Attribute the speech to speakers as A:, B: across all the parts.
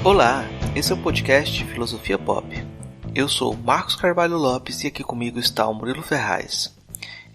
A: Olá, esse é o podcast Filosofia Pop. Eu sou Marcos Carvalho Lopes e aqui comigo está o Murilo Ferraz.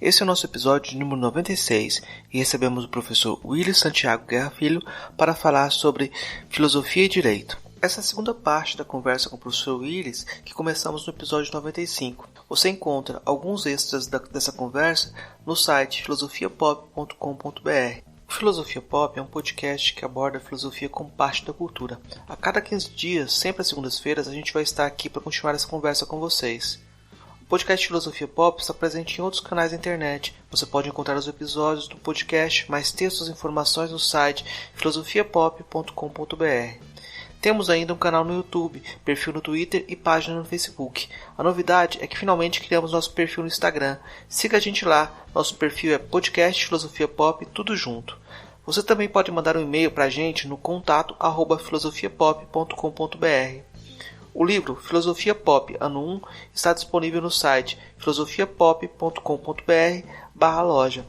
A: Esse é o nosso episódio número 96 e recebemos o professor Willis Santiago Guerra Filho para falar sobre filosofia e direito. Essa é a segunda parte da conversa com o professor Willis que começamos no episódio 95. Você encontra alguns extras dessa conversa no site filosofiapop.com.br. O Filosofia Pop é um podcast que aborda a filosofia como parte da cultura. A cada 15 dias, sempre às segundas-feiras, a gente vai estar aqui para continuar essa conversa com vocês. O podcast Filosofia Pop está presente em outros canais da internet. Você pode encontrar os episódios do podcast, mais textos e informações no site filosofiapop.com.br. Temos ainda um canal no YouTube, perfil no Twitter e página no Facebook. A novidade é que finalmente criamos nosso perfil no Instagram. Siga a gente lá, nosso perfil é podcast Filosofia Pop, tudo junto. Você também pode mandar um e-mail para a gente no contato@filosofiapop.com.br. O livro Filosofia Pop, ano 1, está disponível no site filosofiapop.com.br/loja.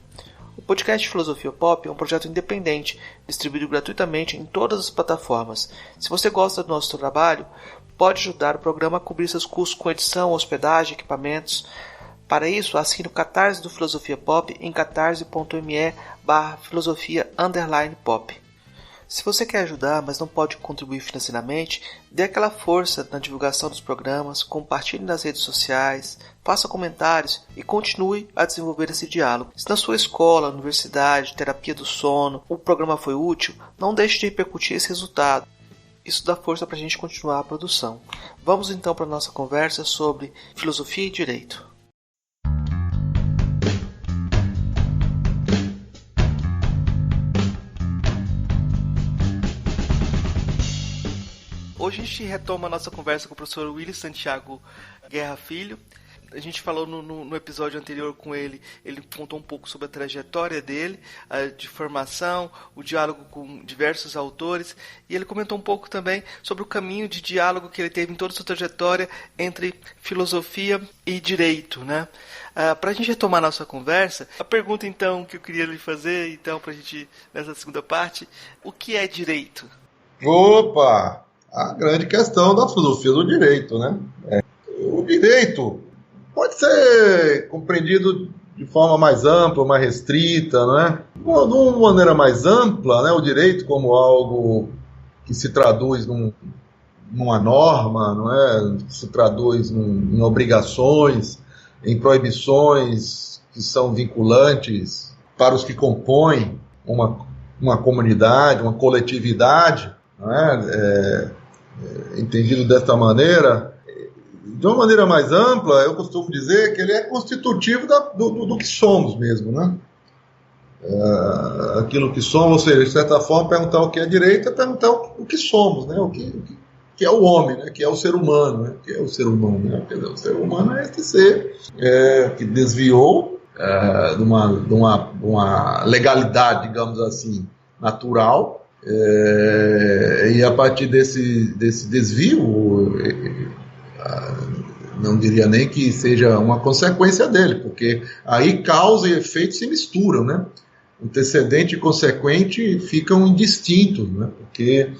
A: O podcast Filosofia Pop é um projeto independente, distribuído gratuitamente em todas as plataformas. Se você gosta do nosso trabalho, pode ajudar o programa a cobrir seus custos com edição, hospedagem, equipamentos. Para isso, assine o Catarse do Filosofia Pop em catarse.me/filosofia_pop. Se você quer ajudar, mas não pode contribuir financeiramente, dê aquela força na divulgação dos programas, compartilhe nas redes sociais, faça comentários e continue a desenvolver esse diálogo. Se na sua escola, universidade, terapia do sono, o programa foi útil, não deixe de repercutir esse resultado. Isso dá força para a gente continuar a produção. Vamos então para a nossa conversa sobre filosofia e direito. Hoje a gente retoma a nossa conversa com o professor Willis Santiago Guerra Filho. A gente falou no episódio anterior com ele contou um pouco sobre a trajetória dele, de formação, o diálogo com diversos autores, e ele comentou um pouco também sobre o caminho de diálogo que ele teve em toda a sua trajetória entre filosofia e direito, né? Para a gente retomar a nossa conversa, a pergunta então que eu queria lhe fazer, então, para a gente, nessa segunda parte, o que é direito?
B: Opa! A grande questão da filosofia do direito, né? O direito pode ser compreendido de forma mais ampla, mais restrita, né? De uma maneira mais ampla, né? O direito como algo que se traduz numa norma, não é? Se traduz em obrigações, em proibições que são vinculantes para os que compõem uma comunidade, uma coletividade, não é? Entendido desta maneira, de uma maneira mais ampla, eu costumo dizer que ele é constitutivo do que somos mesmo, né? Aquilo que somos, ou seja, de certa forma, perguntar o que é direito é perguntar o que somos, né? O que é o homem, né? Que é o ser humano, né? Que é o ser humano, né? Quer dizer, o ser humano é esse ser que desviou de uma legalidade, digamos assim, natural. E a partir desse desvio, não diria nem que seja uma consequência dele, porque aí causa e efeito se misturam, né? Antecedente e consequente ficam indistintos, né? Porque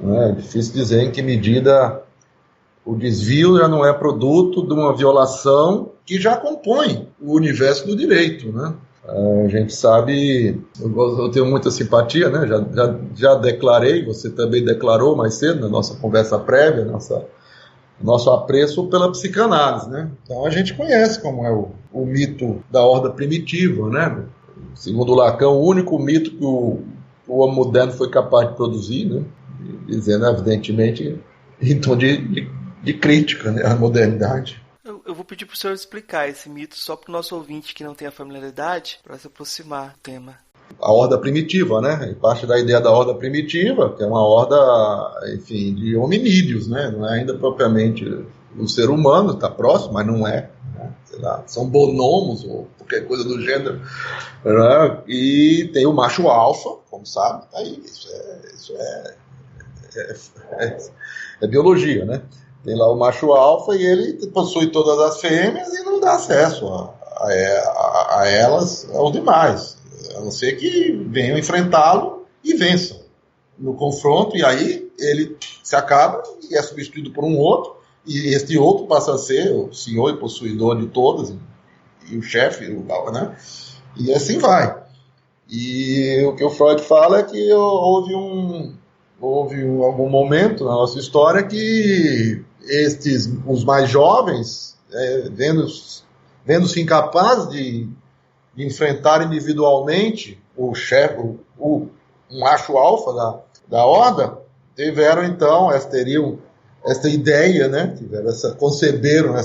B: é difícil dizer em que medida o desvio já não é produto de uma violação que já compõe o universo do direito, né? A gente sabe, eu tenho muita simpatia, né? Já declarei, você também declarou mais cedo na nossa conversa prévia, nosso apreço pela psicanálise, né? Então a gente conhece como é o mito da horda primitiva, né? Segundo Lacan, o único mito que o homem moderno foi capaz de produzir, né? Dizendo evidentemente em tom de crítica, né, à modernidade.
A: Eu vou pedir para o senhor explicar esse mito só para o nosso ouvinte que não tem a familiaridade, para se aproximar do tema.
B: A horda primitiva, né? E parte da ideia da horda primitiva, que é uma horda, enfim, de hominídeos, né? Não é ainda propriamente o ser humano, está próximo, mas não é. Né? Sei lá, são bonomos ou qualquer coisa do gênero. Né? E tem o macho alfa, como sabe, tá aí. Isso é biologia, né? Tem lá o macho alfa e ele possui todas as fêmeas e não dá acesso a elas, aos demais. A não ser que venham enfrentá-lo e vençam. no confronto, e aí ele se acaba e é substituído por um outro, e este outro passa a ser o senhor e possuidor de todas, e o chefe, né? E assim vai. E o que o Freud fala é que houve algum momento na nossa história que os mais jovens, vendo-se incapazes de enfrentar individualmente o chefe, o macho alfa da horda, teriam esta ideia, né? Conceberam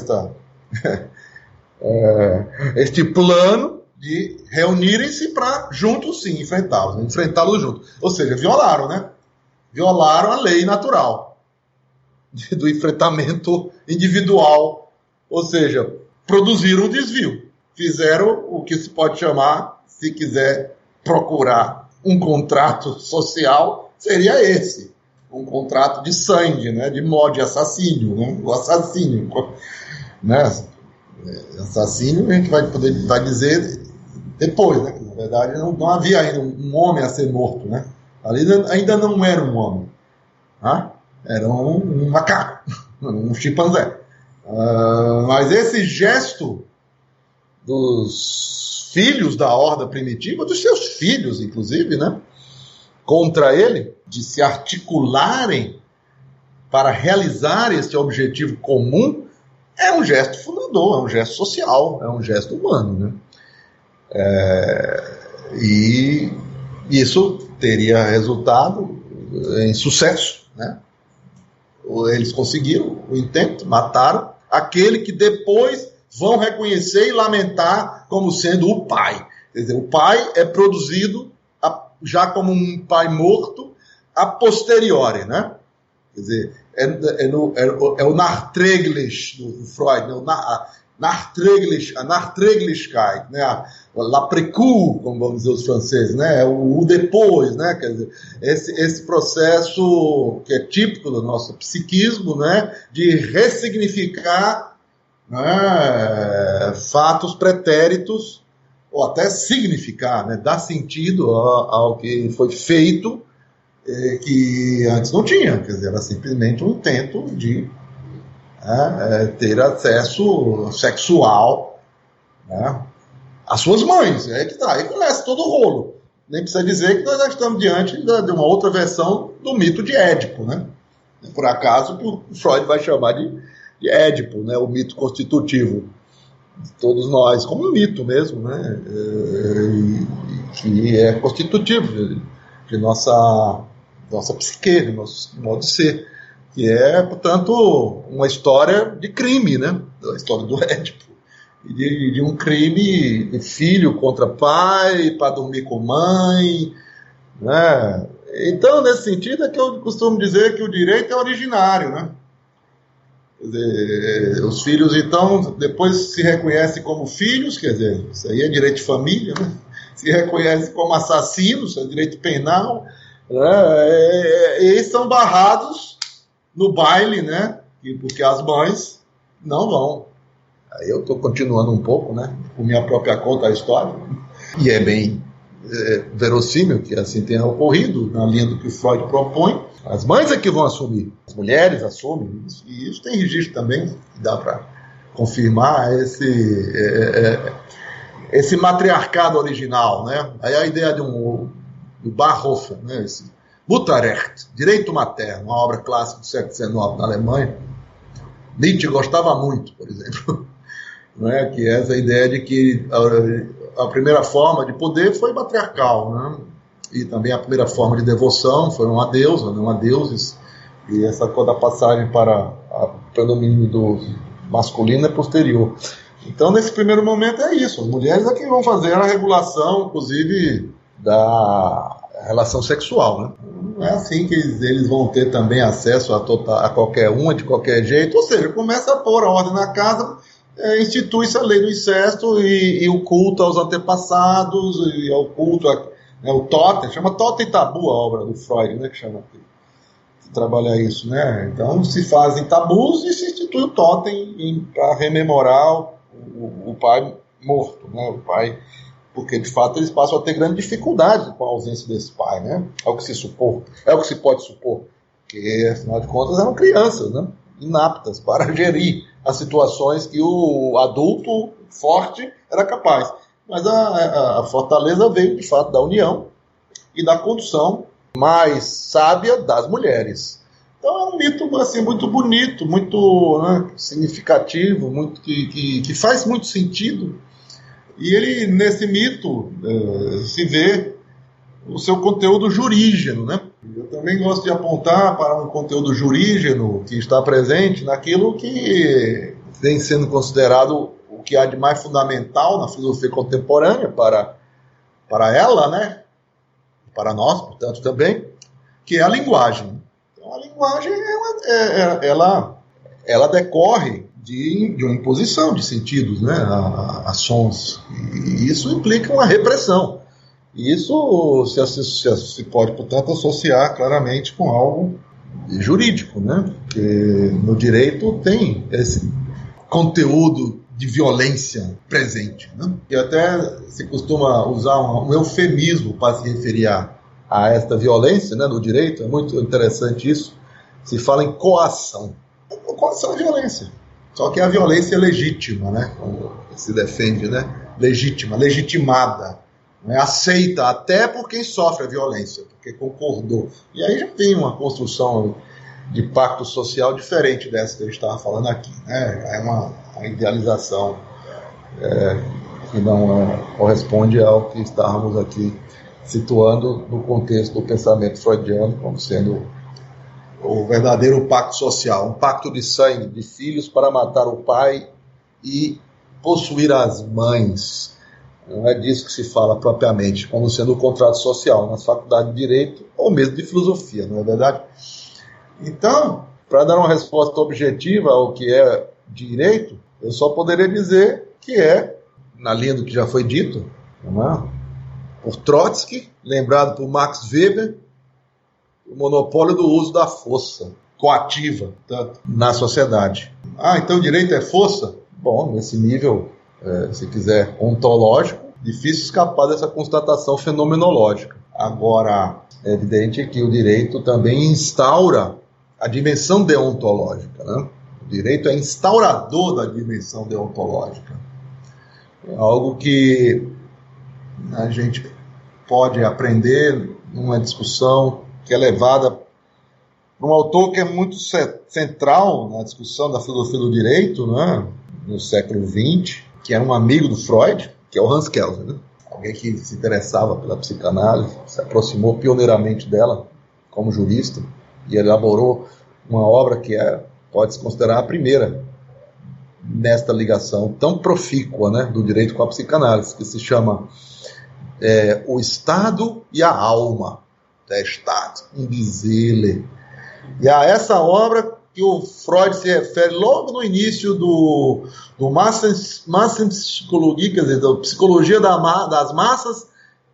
B: este plano de reunirem-se para juntos sim enfrentá-los juntos. Ou seja, violaram, né? Violaram a lei natural do enfrentamento individual. Ou seja, produziram um desvio. Fizeram o que se pode chamar, se quiser procurar um contrato social, seria esse. Um contrato de sangue, né? De assassínio, né? O assassínio, né? Assassínio a gente vai dizer depois, né? Na verdade não havia ainda um homem a ser morto, né? Ali ainda não era um homem, tá? Era um macaco, um chimpanzé. Mas esse gesto dos filhos da horda primitiva, dos seus filhos inclusive, né? Contra ele, de se articularem para realizar este objetivo comum, é um gesto fundador, é um gesto social, é um gesto humano, né? E isso teria resultado em sucesso, né? Eles conseguiram o intento, mataram aquele que depois vão reconhecer e lamentar como sendo o pai. Quer dizer, o pai é produzido já como um pai morto a posteriori, né? Quer dizer, é o Nachträglich do Freud, né? A Nachträglichkeit, né? L'après-coup, como vamos dizer os franceses, né? O depois, né? Quer dizer, esse processo que é típico do nosso psiquismo, né? De ressignificar, né? Fatos pretéritos, ou até significar, né? Dar sentido ao que foi feito, que antes não tinha, quer dizer, era simplesmente um intento de ter acesso sexual, né, às suas mães. Aí que tá, aí começa todo o rolo. Nem precisa dizer que nós já estamos diante de uma outra versão do mito de Édipo, né? Por acaso, o Freud vai chamar de Édipo, né? O mito constitutivo de todos nós, como um mito mesmo, né? Que é constitutivo de nossa psique, de nosso modo de ser, que é, portanto, uma história de crime, né? A história do Édipo, de um crime de filho contra pai, para dormir com mãe, né? Então, nesse sentido, é que eu costumo dizer que o direito é originário, né? Quer dizer, os filhos, então, depois se reconhecem como filhos, quer dizer, isso aí é direito de família, né? Se reconhecem como assassinos, é direito penal, né? E são barrados no baile, né? Porque as mães não vão. Aí eu estou continuando um pouco, né? Por minha própria conta a história, e é bem verossímil que assim tenha ocorrido, na linha do que o Freud propõe. As mães é que vão assumir, as mulheres assumem, e isso tem registro também, que dá para confirmar esse matriarcado original, né? Aí a ideia do Barhofer, né? Esse Mutterrecht, direito materno, uma obra clássica do século XIX na Alemanha. Nietzsche gostava muito, por exemplo, né? Que é essa ideia de que a primeira forma de poder foi matriarcal, né? E também a primeira forma de devoção foi uma deusa, né? Uma deuses, e essa coisa da passagem para o predomínio do masculino é posterior. Então, nesse primeiro momento é isso, as mulheres é que vão fazer a regulação, inclusive, da relação sexual, né? Não é assim que eles vão ter também acesso a qualquer uma, de qualquer jeito, ou seja, começa a pôr a ordem na casa, institui-se a lei do incesto e o culto aos antepassados, e ao culto, o totem, chama Totem Tabu a obra do Freud, né, que trabalha isso, né? Então se fazem tabus e se institui o totem para rememorar o pai morto, né? O pai porque de fato eles passam a ter grande dificuldade com a ausência desse pai, né? É o que se supor, é o que se pode supor, porque afinal de contas eram crianças, né? Inaptas para gerir as situações que o adulto forte era capaz. Mas a fortaleza veio de fato da união e da condução mais sábia das mulheres. Então é um mito assim, muito bonito, muito, né, significativo, muito, que faz muito sentido. E ele, nesse mito, se vê o seu conteúdo jurígeno, né? Eu também gosto de apontar para um conteúdo jurígeno que está presente naquilo que vem sendo considerado o que há de mais fundamental na filosofia contemporânea para ela, né? Para nós, portanto, também, que é a linguagem. Então, a linguagem, ela decorre de uma imposição de sentidos, né, a sons. E isso implica uma repressão. E isso se pode, portanto, associar claramente com algo jurídico, né? Porque no direito tem esse conteúdo de violência presente, né? E até se costuma usar um eufemismo para se referir a esta violência, né, no direito. É muito interessante isso. Se fala em coação. Coação é violência. Só que a violência é legítima, né? Como se defende, né? Legítima, legitimada. Né? Aceita até por quem sofre a violência, porque concordou. E aí já tem uma construção de pacto social diferente dessa que a gente estava falando aqui, né? É uma idealização que não corresponde ao que estávamos aqui situando no contexto do pensamento freudiano como sendo o verdadeiro pacto social, um pacto de sangue, de filhos para matar o pai e possuir as mães. Não é disso que se fala propriamente, como sendo o contrato social nas faculdades de Direito ou mesmo de Filosofia, não é verdade? Então, para dar uma resposta objetiva ao que é direito, eu só poderia dizer que é, na linha do que já foi dito, não é? Por Trotsky, lembrado por Max Weber, o monopólio do uso da força coativa, tanto, na sociedade. Então o direito é força? Bom, nesse nível, se quiser, ontológico, difícil escapar dessa constatação fenomenológica. Agora, é evidente que o direito também instaura a dimensão deontológica, né? O direito é instaurador da dimensão deontológica. É algo que a gente pode aprender numa discussão que é levada por um autor que é muito central na discussão da filosofia do direito, né, no século XX, que era um amigo do Freud, que é o Hans Kelsen, né? Alguém que se interessava pela psicanálise, se aproximou pioneiramente dela como jurista e elaborou uma obra que pode-se considerar a primeira nesta ligação tão profícua, né, do direito com a psicanálise, que se chama O Estado e a Alma, der Staat und die Seele. E a essa obra que o Freud se refere logo no início do Massenpsychologie, quer dizer, da psicologia das massas,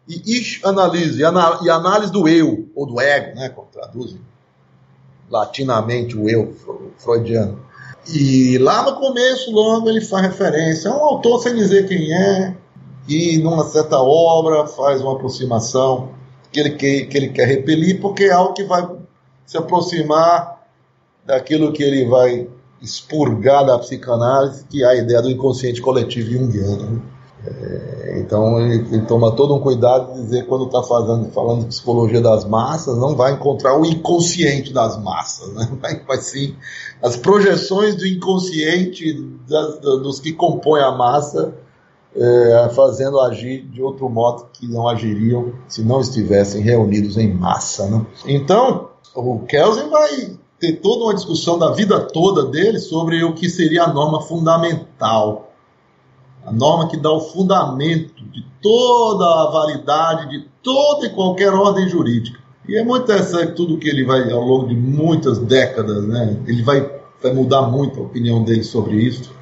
B: e Ich-Analyse, e análise do eu, ou do ego, né, como traduzem latinamente o eu freudiano. E lá no começo, logo, ele faz referência a um autor sem dizer quem é, e numa certa obra faz uma aproximação que ele quer repelir, porque é algo que vai se aproximar daquilo que ele vai expurgar da psicanálise, que é a ideia do inconsciente coletivo junguiano. Então ele toma todo um cuidado de dizer, quando está falando de psicologia das massas, não vai encontrar o inconsciente das massas, né? Vai sim as projeções do inconsciente dos que compõem a massa, fazendo agir de outro modo que não agiriam se não estivessem reunidos em massa, né? Então o Kelsen vai ter toda uma discussão da vida toda dele sobre o que seria a norma fundamental, a norma que dá o fundamento de toda a validade de toda e qualquer ordem jurídica. E é muito interessante tudo que ele vai, ao longo de muitas décadas, né, ele vai mudar muito a opinião dele sobre isso.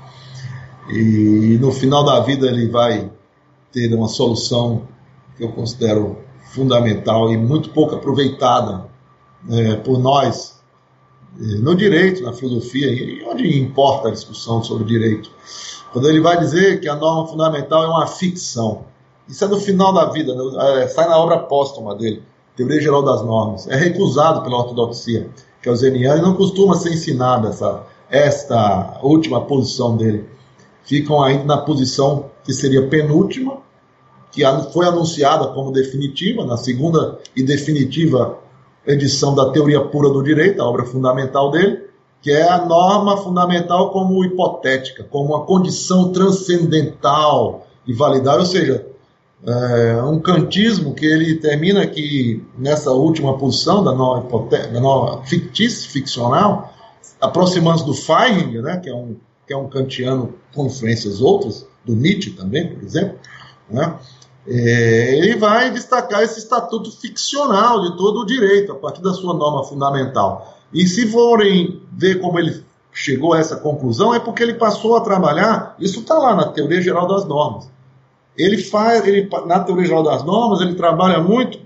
B: E no final da vida ele vai ter uma solução que eu considero fundamental e muito pouco aproveitada por nós no direito, na filosofia, e onde importa a discussão sobre direito. Quando ele vai dizer que a norma fundamental é uma ficção. Isso é no final da vida, sai na obra póstuma dele, Teoria Geral das Normas. É recusado pela ortodoxia kelseniana e não costuma ser ensinada esta última posição dele. Ficam ainda na posição que seria penúltima, que foi anunciada como definitiva, na segunda e definitiva edição da Teoria Pura do Direito, a obra fundamental dele, que é a norma fundamental como hipotética, como uma condição transcendental e validar, ou seja, um kantismo que ele termina aqui nessa última posição da norma fictícia, ficcional, aproximando-se do Feininger, né, que é um kantiano com influências outras, do Nietzsche também, por exemplo, né, ele vai destacar esse estatuto ficcional de todo o direito, a partir da sua norma fundamental. E se forem ver como ele chegou a essa conclusão, é porque ele passou a trabalhar, isso está lá na Teoria Geral das Normas. Na Teoria Geral das Normas, ele trabalha muito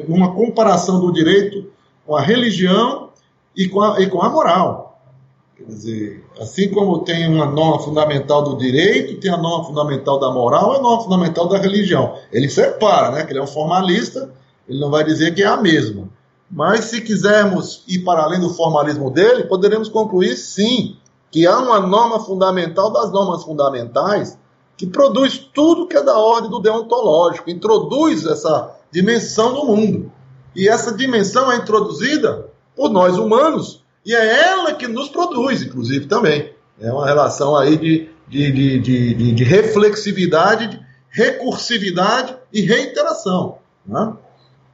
B: numa comparação do direito com a religião e com a moral. Quer dizer, assim como tem uma norma fundamental do direito, tem a norma fundamental da moral e a norma fundamental da religião. Ele separa, né? Que ele é um formalista, ele não vai dizer que é a mesma. Mas se quisermos ir para além do formalismo dele, poderemos concluir, sim, que há uma norma fundamental das normas fundamentais que produz tudo que é da ordem do deontológico, introduz essa dimensão no mundo. E essa dimensão é introduzida por nós humanos, e é ela que nos produz, inclusive, também. É uma relação aí de reflexividade, de recursividade e reiteração, né?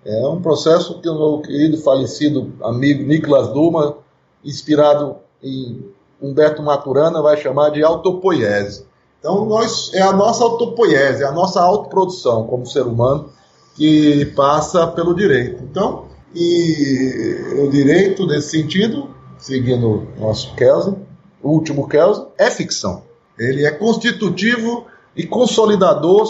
B: É um processo que o meu querido falecido amigo Niklas Luhmann, inspirado em Humberto Maturana, vai chamar de autopoiese. Então, é a nossa autopoiese, é a nossa autoprodução como ser humano que passa pelo direito. Então, e o direito, nesse sentido, seguindo o nosso Kelsen, o último Kelsen, é ficção. Ele é constitutivo e consolidador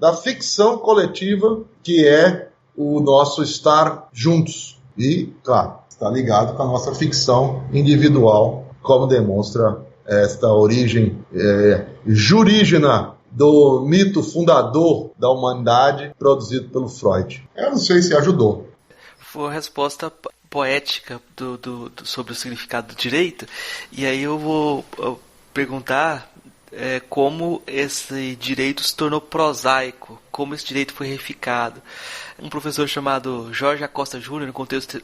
B: da ficção coletiva que é o nosso estar juntos. E, claro, está ligado com a nossa ficção individual, como demonstra esta origem jurígena do mito fundador da humanidade produzido pelo Freud. Eu não sei se ajudou.
A: Foi uma resposta poética sobre o significado do direito, e aí eu vou perguntar como esse direito se tornou prosaico, como esse direito foi reificado. Um professor chamado Jorge Acosta Júnior,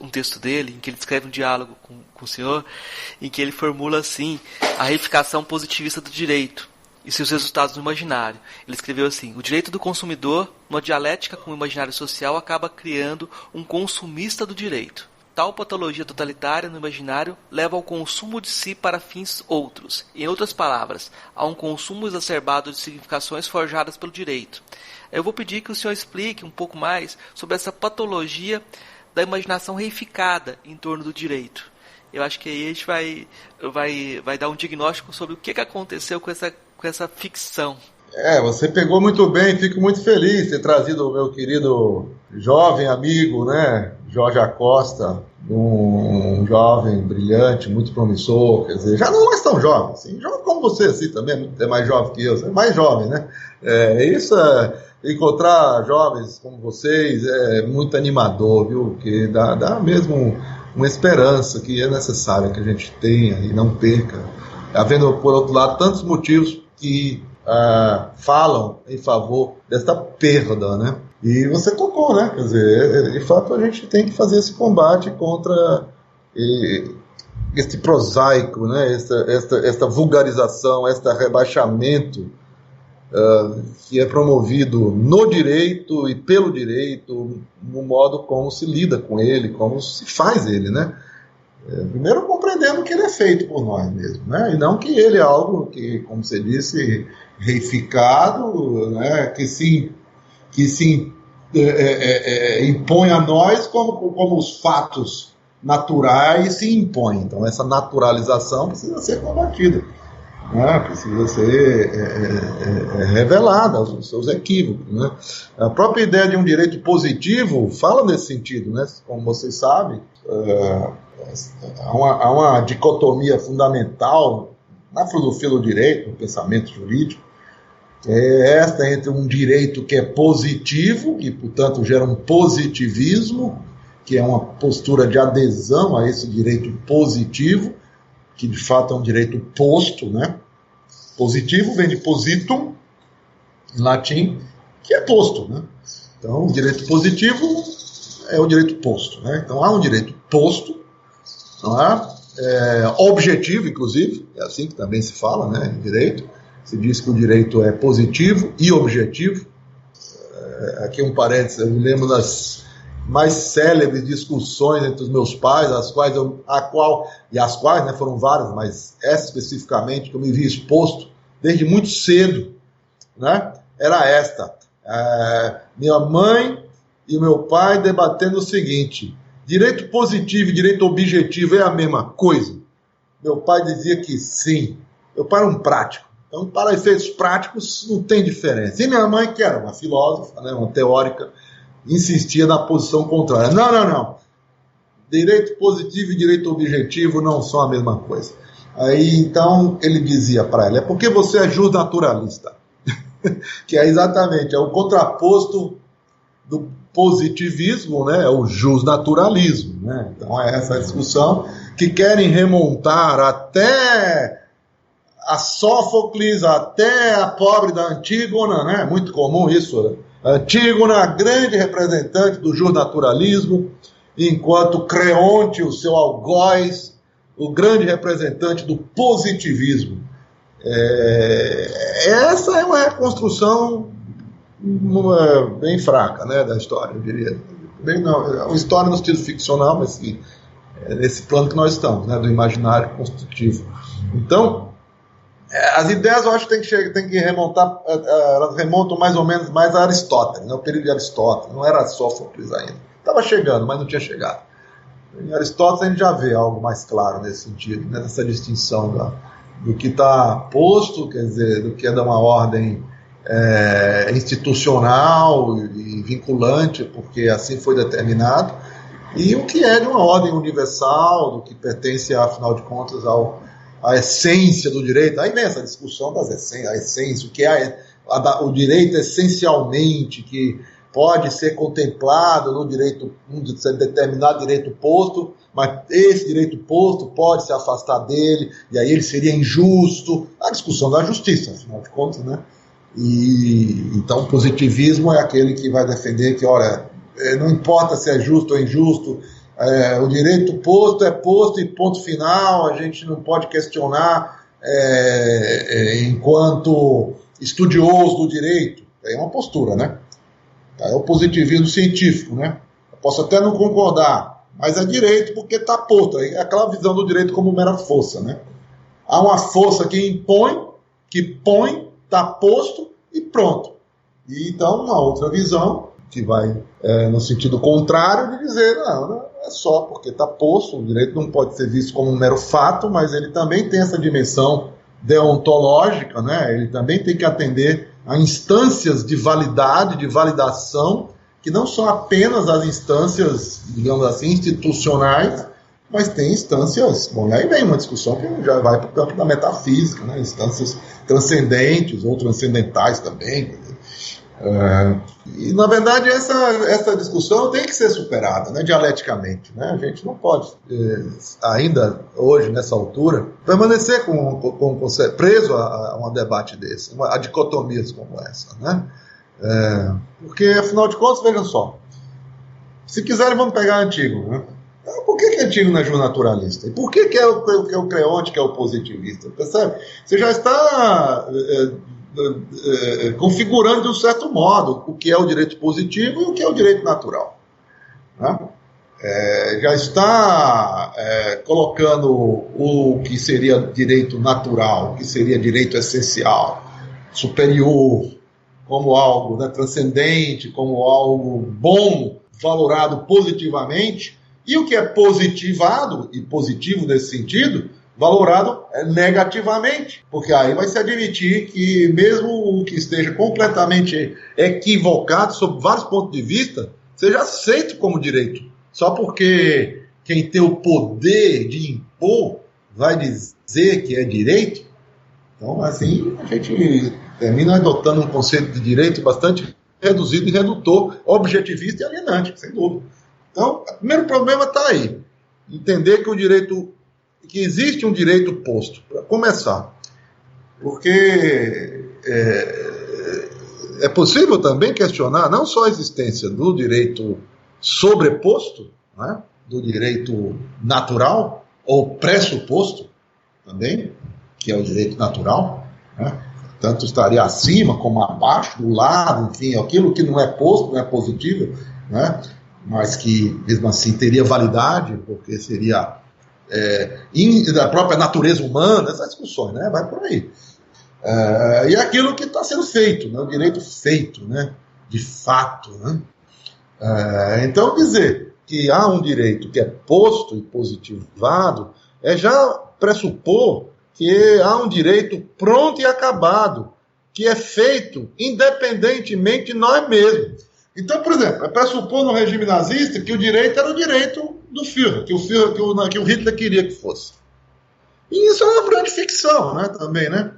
A: um texto dele, em que ele escreve um diálogo com o senhor, em que ele formula assim a reificação positivista do direito e seus resultados no imaginário. Ele escreveu assim: o direito do consumidor, numa dialética com o imaginário social, acaba criando um consumista do direito. Tal patologia totalitária no imaginário leva ao consumo de si para fins outros. Em outras palavras, a um consumo exacerbado de significações forjadas pelo direito. Eu vou pedir que o senhor explique um pouco mais sobre essa patologia da imaginação reificada em torno do direito. Eu acho que aí a gente vai dar um diagnóstico sobre o que aconteceu com essa ficção.
B: Você pegou muito bem, fico muito feliz de ter trazido o meu querido jovem amigo, né, Jorge Acosta, um jovem brilhante, muito promissor, quer dizer, já não mais tão jovem, assim, jovem como você, assim, também é mais jovem que eu, é mais jovem, né, encontrar jovens como vocês é muito animador, viu, porque dá mesmo uma esperança que é necessária que a gente tenha e não perca, havendo, por outro lado, tantos motivos que falam em favor desta perda, né? E você tocou, né? Quer dizer, de fato a gente tem que fazer esse combate contra este prosaico, né? Esta vulgarização, este rebaixamento que é promovido no direito e pelo direito, no modo como se lida com ele, como se faz ele, né? Primeiro compreendendo que ele é feito por nós mesmos, né? E não que ele é algo que, como você disse, reificado, né? que se impõe a nós como os fatos naturais se impõem. Então essa naturalização precisa ser combatida, né? Precisa ser revelada os seus equívocos, né? A própria ideia de um direito positivo fala nesse sentido, né? Como vocês sabem, há uma dicotomia fundamental na filosofia do direito, no pensamento jurídico, Esta entre um direito que é positivo, e portanto gera um positivismo, que é uma postura de adesão a esse direito positivo, que de fato é um direito posto, né? Positivo vem de positum, em latim, que é posto, né? Então, o direito positivo é o direito posto, né? Então, há um direito posto, não há? Objetivo, inclusive, é assim que também se fala, né, em direito. Se diz que o direito é positivo e objetivo. Aqui um parênteses, eu me lembro das mais célebres discussões entre os meus pais, as quais, né, foram várias, mas essa especificamente, que eu me vi exposto desde muito cedo, né, era esta. Minha mãe e meu pai debatendo o seguinte: direito positivo e direito objetivo é a mesma coisa? Meu pai dizia que sim. Meu pai era um prático. Então, para efeitos práticos, não tem diferença. E minha mãe, que era uma filósofa, né, uma teórica, insistia na posição contrária. Não. Direito positivo e direito objetivo não são a mesma coisa. Aí, então, ele dizia para ela: é porque você é justnaturalista. Que é exatamente o contraposto do positivismo, né, é o justnaturalismo, né? Então é essa discussão que querem remontar até a Sófocles, até a pobre da Antígona, né? Muito comum isso, né? Antígona, grande representante do justnaturalismo, enquanto Creonte, o seu algoz, o grande representante do positivismo. Essa é uma reconstrução bem fraca, né, da história, eu diria. É uma história no estilo ficcional, mas que é nesse plano que nós estamos, né, do imaginário construtivo. Então, as ideias eu acho que tem que remontar, elas remontam mais ou menos mais a Aristóteles, né, o período de Aristóteles, não era Sófocles ainda. Estava chegando, mas não tinha chegado. Em Aristóteles a gente já vê algo mais claro nesse sentido, né, nessa distinção do que está posto, quer dizer, do que é de uma ordem institucional e vinculante, porque assim foi determinado, e o que é de uma ordem universal, do que pertence, afinal de contas, à essência do direito. Aí vem essa discussão das essências, a essência, o que é o direito essencialmente, que pode ser contemplado no direito, um determinado direito posto, mas esse direito posto pode se afastar dele, e aí ele seria injusto. A discussão da justiça, afinal de contas, né? E então o positivismo é aquele que vai defender que, olha, não importa se é justo ou injusto, o direito posto é posto e ponto final, a gente não pode questionar enquanto estudioso do direito. É uma postura, né? É o positivismo científico, né? Eu posso até não concordar, mas é direito porque está posto. É aquela visão do direito como mera força, né? Há uma força que impõe, que põe, está posto e pronto. E então uma outra visão que vai no sentido contrário de dizer, não é só porque está posto, o direito não pode ser visto como um mero fato, mas ele também tem essa dimensão deontológica, né? Ele também tem que atender a instâncias de validade, de validação, que não são apenas as instâncias, digamos assim, institucionais, mas tem instâncias, bom, e aí vem uma discussão que já vai para o campo da metafísica, né? Instâncias transcendentes ou transcendentais também. E, na verdade, essa discussão tem que ser superada, né, dialeticamente, né? A gente não pode, ainda hoje, nessa altura, permanecer preso a um debate desse, a dicotomias como essa, né? Porque, afinal de contas, vejam só, se quiserem, vamos pegar Antígona, né? Por que Antígona é justnaturalista? E por que é o Creonte que é o positivista? Percebe? Você já está configurando de um certo modo o que é o direito positivo e o que é o direito natural, né? Já está colocando o que seria direito natural, o que seria direito essencial, superior, como algo, né, transcendente, como algo bom, valorado positivamente, e o que é positivado, e positivo nesse sentido, valorado negativamente, porque aí vai se admitir que mesmo o que esteja completamente equivocado sob vários pontos de vista, seja aceito como direito, só porque quem tem o poder de impor vai dizer que é direito. Então, assim, a gente termina adotando um conceito de direito bastante reduzido e redutor, objetivista e alienante, sem dúvida. Então, o primeiro problema está aí. Entender que existe um direito posto, para começar. Porque é possível também questionar não só a existência do direito sobreposto, né, do direito natural, ou pressuposto também, que é o direito natural, né, tanto estaria acima como abaixo, do lado, enfim, aquilo que não é posto, não é positivo, né, mas que mesmo assim teria validade, porque seria da própria natureza humana, essas discussões, né, vai por aí. E aquilo que está sendo feito, né, o direito feito, né, de fato, né. Então, dizer que há um direito que é posto e positivado é já pressupor que há um direito pronto e acabado, que é feito independentemente de nós mesmos. Então, por exemplo, é pressupor no regime nazista que o direito era o direito do Führer, que o Hitler queria que fosse. E isso é uma grande ficção, né, também, né?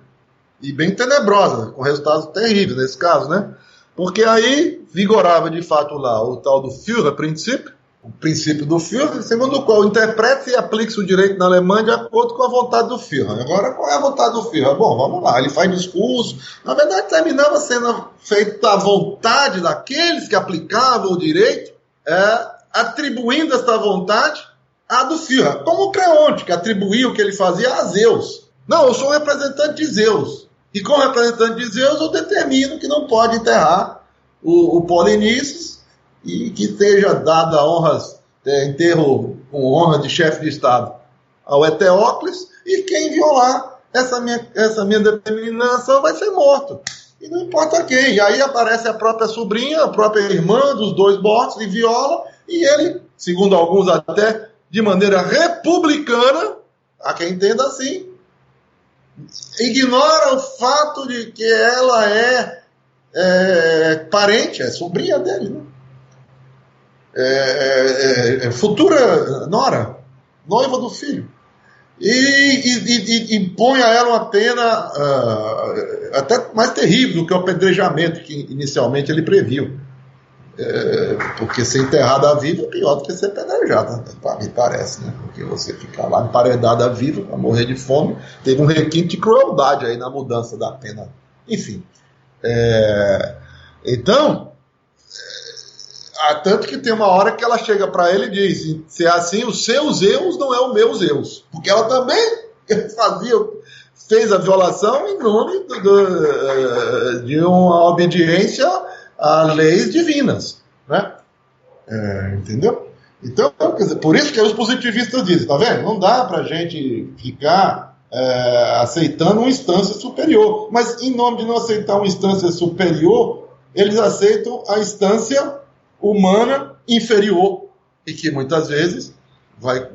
B: E bem tenebrosa, com resultados terríveis nesse caso, né? Porque aí vigorava de fato lá o tal do Führerprinzip, o princípio do Führer, segundo o qual interpreta e aplica o direito na Alemanha de acordo com a vontade do Führer. Agora, qual é a vontade do Führer? Bom, vamos lá, ele faz discurso. Na verdade, terminava sendo feita a vontade daqueles que aplicavam o direito, atribuindo esta vontade à do Führer. Como o Creonte, que atribuía o que ele fazia a Zeus. Não, eu sou um representante de Zeus. E como representante de Zeus, eu determino que não pode enterrar o Polinices, e que seja dada enterro com honra de chefe de Estado ao Eteócles, e quem violar essa minha determinação vai ser morto. E não importa quem. E aí aparece a própria sobrinha, a própria irmã dos dois mortos, e viola, e ele, segundo alguns até, de maneira republicana, há quem entenda assim, ignora o fato de que ela é parente, é sobrinha dele, né? Futura nora, noiva do filho, e impõe a ela uma pena até mais terrível do que o apedrejamento que inicialmente ele previu, porque ser enterrada viva é pior do que ser apedrejada, me parece, né? Porque você ficar lá emparedada viva para morrer de fome, teve um requinte de crueldade aí na mudança da pena, enfim. Então, tanto que tem uma hora que ela chega para ele e diz: se é assim, o seu Zeus não é o meu Zeus. Porque ela também fez a violação em nome de uma obediência a leis divinas, né? Entendeu? Então, quer dizer, por isso que os positivistas dizem, tá vendo? Não dá para a gente ficar aceitando uma instância superior. Mas em nome de não aceitar uma instância superior, eles aceitam a instância humana inferior, e que muitas vezes vai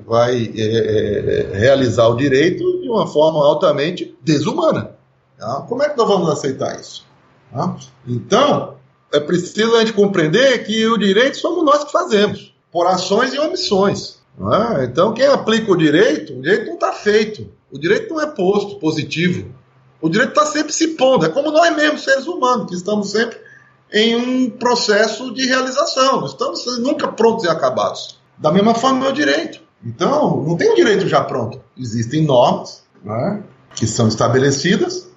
B: realizar o direito de uma forma altamente desumana. Tá? Como é que nós vamos aceitar isso? Tá? Então, é preciso a gente compreender que o direito somos nós que fazemos, por ações e omissões. Tá? Então, quem aplica o direito não está feito. O direito não é posto, positivo. O direito está sempre se pondo. É como nós mesmos, seres humanos, que estamos sempre em um processo de realização. Não estamos nunca prontos e acabados. Da mesma forma é o direito. Então, não tem um direito já pronto. Existem normas, né, que são estabelecidas,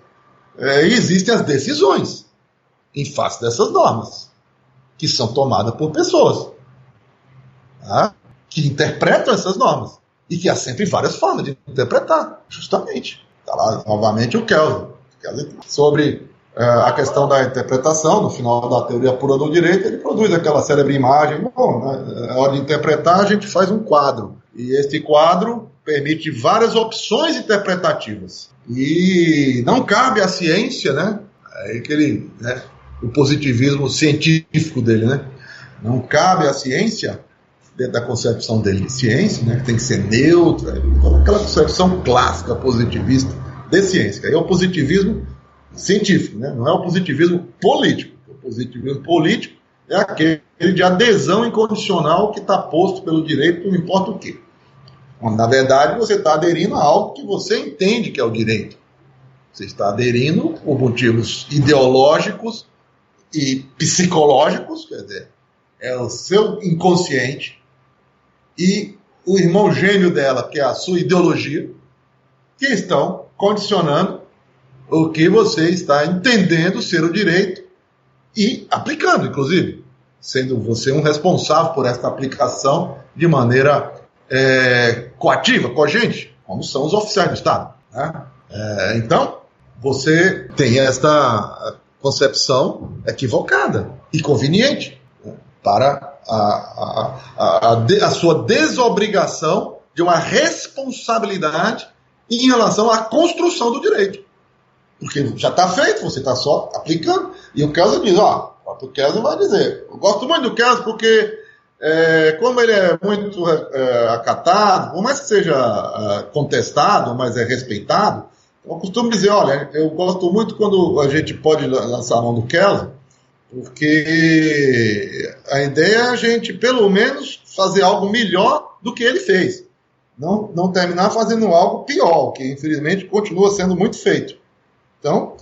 B: e existem as decisões em face dessas normas, que são tomadas por pessoas, tá, que interpretam essas normas. E que há sempre várias formas de interpretar, justamente. Está lá novamente o Kelsen sobre a questão da interpretação. No final da teoria pura do direito, ele produz aquela célebre imagem. Bom, né, na hora de interpretar, a gente faz um quadro. E este quadro permite várias opções interpretativas. E não cabe à ciência, né? É aquele, né, o positivismo científico dele, né? Não cabe à ciência, dentro da concepção dele de ciência, né, que tem que ser neutra, aquela concepção clássica positivista de ciência. Aí é o positivismo científico, né? Não é o positivismo político. O positivismo político é aquele de adesão incondicional que está posto pelo direito, não importa o quê. Na verdade, você está aderindo a algo que você entende que é o direito. Você está aderindo por motivos ideológicos e psicológicos, quer dizer, é o seu inconsciente e o irmão gêmeo dela, que é a sua ideologia, que estão condicionando o que você está entendendo ser o direito e aplicando, inclusive, sendo você um responsável por esta aplicação de maneira coativa, cogente, como são os oficiais do Estado, né? Então, você tem esta concepção equivocada e conveniente, né, para a sua desobrigação de uma responsabilidade em relação à construção do direito. Porque já está feito, você está só aplicando. E o Kelsen diz, o Kelsen vai dizer, eu gosto muito do Kelsen porque, como ele é muito acatado, por mais que seja contestado, mas é respeitado, eu costumo dizer, olha, eu gosto muito quando a gente pode lançar a mão do Kelsen, porque a ideia é a gente, pelo menos, fazer algo melhor do que ele fez. Não terminar fazendo algo pior, que infelizmente continua sendo muito feito. Então,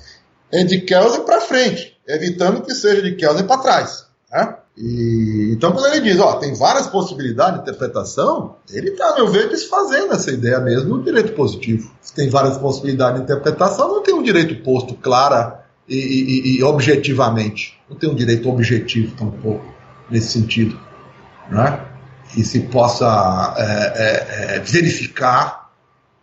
B: é de Kelsen para frente, evitando que seja de Kelsen para trás, né? Então, quando ele diz, tem várias possibilidades de interpretação, ele está, a meu ver, desfazendo essa ideia mesmo do direito positivo. Se tem várias possibilidades de interpretação, não tem um direito posto clara e objetivamente. Não tem um direito objetivo tampouco, nesse sentido, né? Que se possa verificar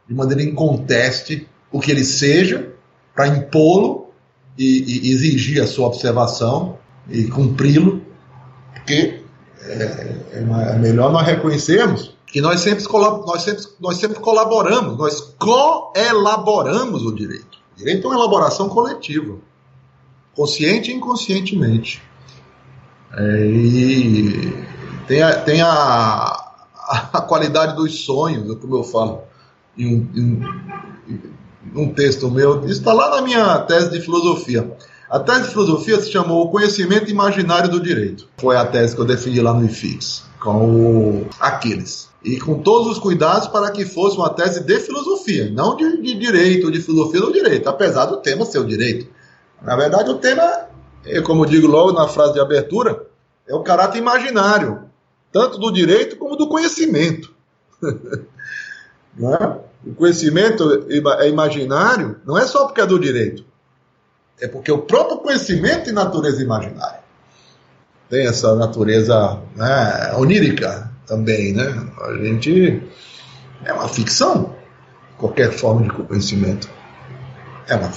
B: de maneira inconteste o que ele seja, para impô-lo e exigir a sua observação e cumpri-lo, porque é melhor nós reconhecermos que nós sempre colaboramos, nós coelaboramos o direito. O direito é uma elaboração coletiva, consciente e inconscientemente. E tem a qualidade dos sonhos, como eu falo em um texto meu, isso está lá na minha tese de filosofia. A tese de filosofia se chamou O Conhecimento Imaginário do Direito. Foi a tese que eu defendi lá no IFIX, com o Aquiles. E com todos os cuidados para que fosse uma tese de filosofia, não de direito ou de filosofia do direito, apesar do tema ser o direito. Na verdade, o tema, como eu digo logo na frase de abertura, é o caráter imaginário, tanto do direito como do conhecimento. Não é? O conhecimento é imaginário, não é só porque é do direito, é porque o próprio conhecimento tem natureza imaginária. Tem essa natureza, né, onírica também, né? A gente é uma ficção, qualquer forma de conhecimento. É uma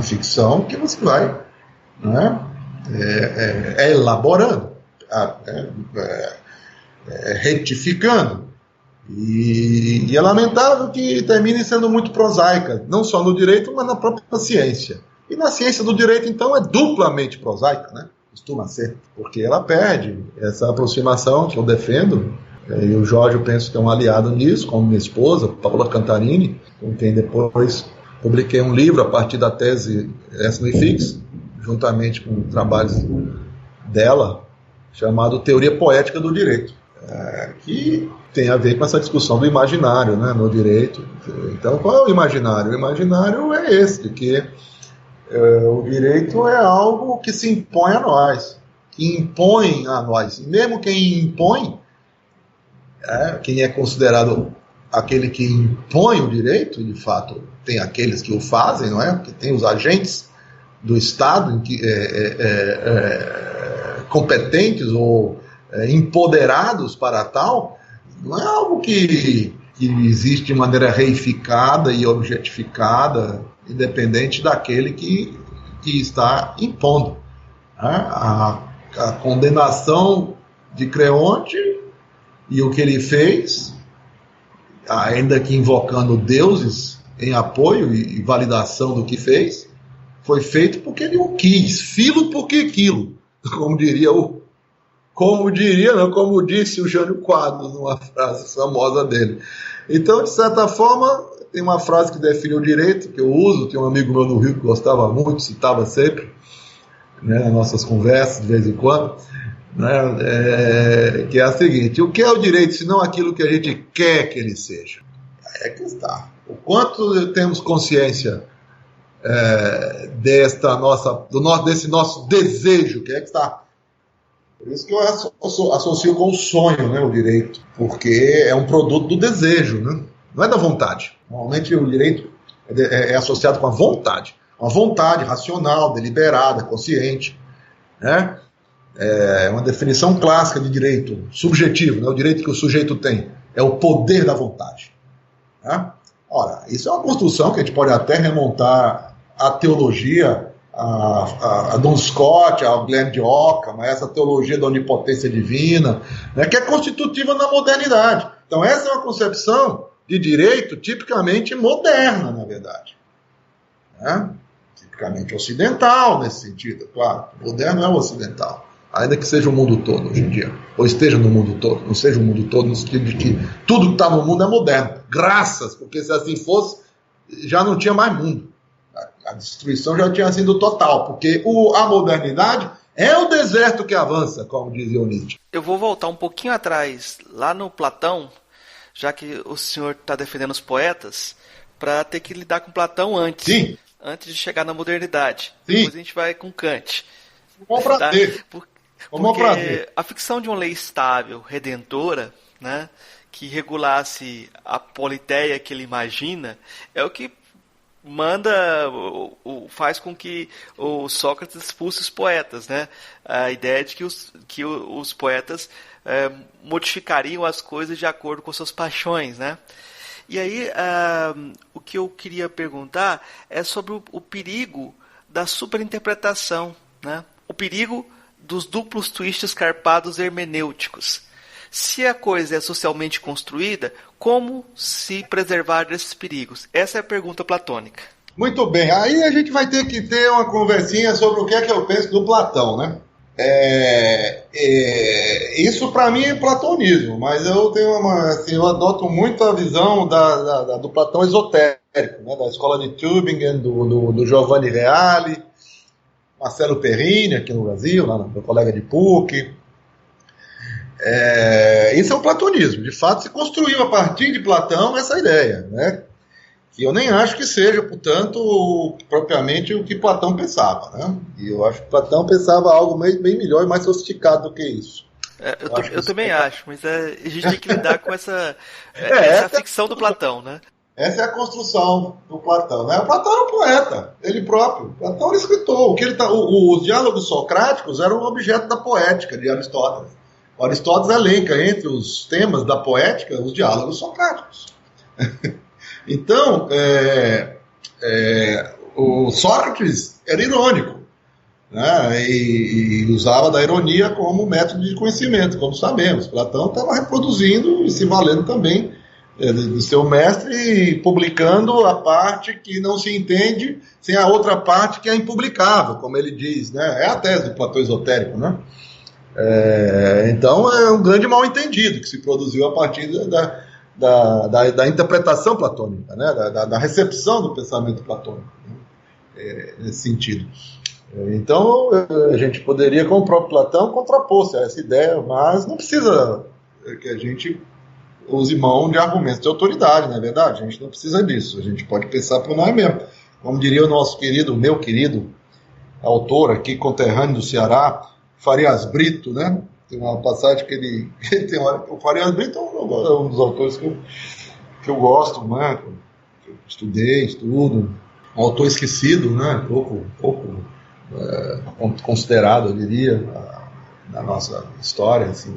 B: ficção que você vai, né, elaborando, retificando. E é lamentável que termine sendo muito prosaica, não só no direito, mas na própria ciência. E na ciência do direito, então, é duplamente prosaica, né? Costuma ser, porque ela perde essa aproximação que eu defendo. E o Jorge, eu penso que é um aliado nisso, como minha esposa, Paula Cantarini, com quem depois publiquei um livro a partir da tese SNFIX, juntamente com trabalhos dela, chamado Teoria Poética do Direito, que tem a ver com essa discussão do imaginário, né, no direito. Então, qual é o imaginário? O imaginário é esse, que o direito é algo que se impõe a nós, que impõe a nós. E mesmo quem impõe, quem é considerado aquele que impõe o direito, de fato, tem aqueles que o fazem, não é? Porque tem os agentes do Estado competentes ou empoderados para tal, não é algo que existe de maneira reificada e objetificada, independente daquele que está impondo. A condenação de Creonte e o que ele fez, ainda que invocando deuses em apoio e validação do que fez, foi feito porque ele o quis, filo porque quilo, como disse o Jânio Quadros numa frase famosa dele. Então, de certa forma, tem uma frase que define o direito, que eu uso, tem um amigo meu no Rio que gostava muito, citava sempre, né, nas nossas conversas, de vez em quando, né, que é a seguinte: o que é o direito, se não aquilo que a gente quer que ele seja? Aí é que está. O quanto temos consciência desse nosso desejo, que está. Por isso que eu associo com o sonho, né, o direito, porque é um produto do desejo, né? Não é da vontade. Normalmente o direito é associado com a vontade. Uma vontade racional, deliberada, consciente, né? É uma definição clássica de direito subjetivo, né? O direito que o sujeito tem é o poder da vontade, né? Ora, isso é uma construção que a gente pode até remontar à teologia, a Don Scott, a Glenn de Ockham, essa teologia da onipotência divina, né, que é constitutiva na modernidade. Então essa é uma concepção de direito tipicamente moderna, na verdade, né? Tipicamente ocidental nesse sentido, claro. O moderno é o ocidental, ainda que seja o mundo todo hoje em dia, ou esteja no mundo todo, não seja o mundo todo no sentido de que tudo que está no mundo é moderno, graças, porque se assim fosse, já não tinha mais mundo. A destruição já tinha sido total, porque a modernidade é o deserto que avança, como dizia o Nietzsche.
A: Eu vou voltar um pouquinho atrás, lá no Platão, já que o senhor está defendendo os poetas, para ter que lidar com Platão antes.
B: Sim.
A: Antes de chegar na modernidade.
B: Sim.
A: Depois a gente vai com Kant.
B: Bom prazer.
A: Porque a ficção de uma lei estável, redentora, né, que regulasse a politeia que ele imagina, é o que faz com que o Sócrates expulse os poetas, né? A ideia de que os poetas modificariam as coisas de acordo com suas paixões, né? E aí, o que eu queria perguntar é sobre o perigo da superinterpretação, né? O perigo dos duplos twists carpados hermenêuticos. Se a coisa é socialmente construída, como se preservar desses perigos? Essa é a pergunta platônica.
B: Muito bem, aí a gente vai ter que ter uma conversinha sobre o que é que eu penso do Platão, né? Isso para mim é platonismo, mas eu tenho eu adoto muito a visão do Platão esotérico, né? Da escola de Tübingen, do Giovanni Reale, Marcelo Perrini aqui no Brasil, lá meu colega de PUC. Isso é o platonismo. De fato, se construiu a partir de Platão essa ideia, né? Que eu nem acho que seja, portanto, propriamente o que Platão pensava, né? E eu acho que Platão pensava algo bem melhor e mais sofisticado do que isso.
A: Eu também acho, mas a gente tem que lidar com essa ficção do Platão, né?
B: Essa é a construção do Platão, né? O Platão era um poeta, ele próprio. Platão era escritor. Os diálogos socráticos eram um objeto da poética de Aristóteles. O Aristóteles elenca entre os temas da poética os diálogos socráticos. Então, o Sócrates era irônico, né? E usava da ironia como método de conhecimento, como sabemos. Platão estava reproduzindo e se valendo também do seu mestre e publicando a parte que não se entende sem a outra parte que é impublicável, como ele diz, né? É a tese do Platão esotérico, né? Então é um grande mal-entendido que se produziu a partir da interpretação platônica, né? Da recepção do pensamento platônico, né? Nesse sentido. Então a gente poderia, com o próprio Platão, contrapor-se a essa ideia, mas não precisa que a gente use mão de argumentos de autoridade, não é verdade? A gente não precisa disso, a gente pode pensar por nós mesmos. Como diria o meu querido autor aqui, conterrâneo do Ceará, Farias Brito, né? Tem uma passagem que ele tem o Farias Brito é um dos autores que eu gosto, né? Que eu estudo, um autor esquecido, né? Pouco considerado, eu diria, na nossa história, assim,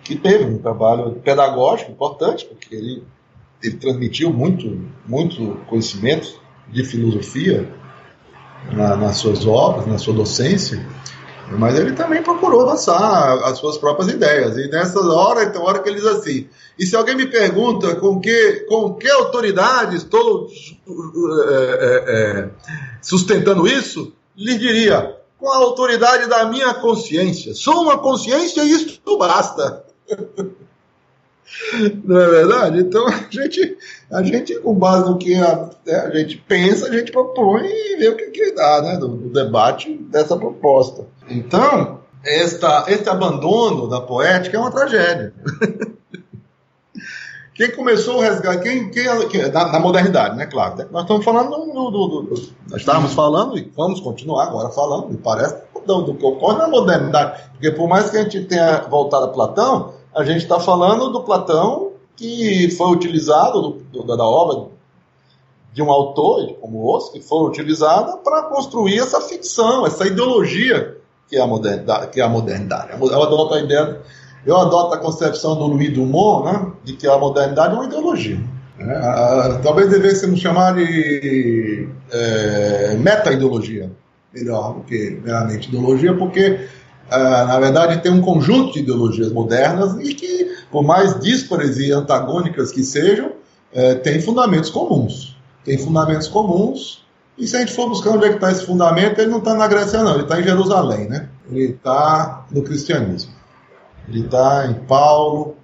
B: que teve um trabalho pedagógico importante, porque ele transmitiu muito conhecimento de filosofia nas suas obras, na sua docência, mas ele também procurou avançar as suas próprias ideias. E nessa hora, tem hora que ele diz assim: e se alguém me pergunta com que autoridade estou sustentando isso, lhe diria: com a autoridade da minha consciência. Sou uma consciência e isso basta. Não é verdade? Então a gente com base no que a gente pensa, a gente propõe e vê o que dá, né, do debate dessa proposta. Então, esse abandono da poética é uma tragédia. Quem começou o resgate, na modernidade, né? Claro. Nós estamos falando nós estávamos falando e vamos continuar agora falando, me parece, do que ocorre na modernidade. Porque por mais que a gente tenha voltado a Platão, a gente está falando do Platão que foi utilizado, da obra de um autor, como Osso, que foi utilizada para construir essa ficção, essa ideologia que é a modernidade. Eu adoto a concepção do Louis Dumont, né, de que a modernidade é uma ideologia. Talvez devêssemos chamar de meta-ideologia, melhor do que meramente ideologia, porque, na verdade, tem um conjunto de ideologias modernas e que, por mais díspares e antagônicas que sejam, tem fundamentos comuns. E se a gente for buscar onde é que está esse fundamento, ele não está na Grécia, não, ele está em Jerusalém, né? Ele está no cristianismo. Ele está em Paulo,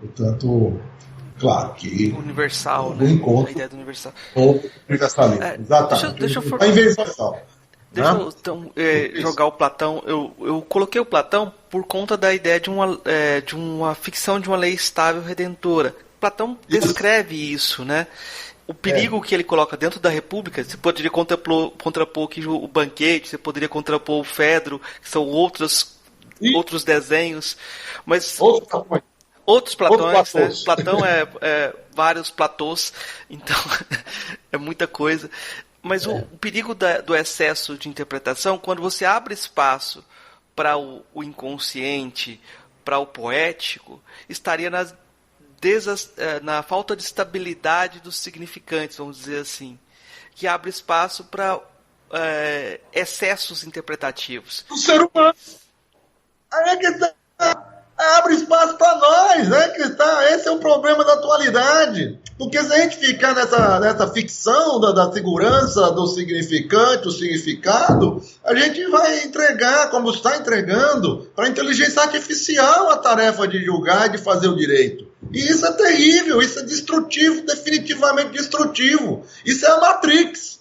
B: portanto, claro que...
A: Universal, né?
B: Encontro,
A: a ideia do universal.
B: Universalismo, exatamente.
A: Deixa eu então, jogar o Platão. Eu coloquei o Platão por conta da ideia de uma ficção de uma lei estável redentora. Platão descreve isso, né? O perigo que ele coloca dentro da República, você poderia contrapor aqui o Banquete, você poderia contrapor o Fedro, que são outros desenhos, mas outros Platões, né? Platão é vários platôs, então é muita coisa. Mas o perigo do excesso de interpretação, quando você abre espaço para o inconsciente, para o poético, estaria na falta de estabilidade dos significantes, vamos dizer assim, que abre espaço para excessos interpretativos.
B: O ser humano abre espaço para nós, esse é o problema da atualidade, porque se a gente ficar nessa ficção da segurança do significante, o significado, a gente vai entregar, como está entregando, para a inteligência artificial a tarefa de julgar e de fazer o direito. E isso é terrível, isso é destrutivo, definitivamente destrutivo. Isso é a Matrix.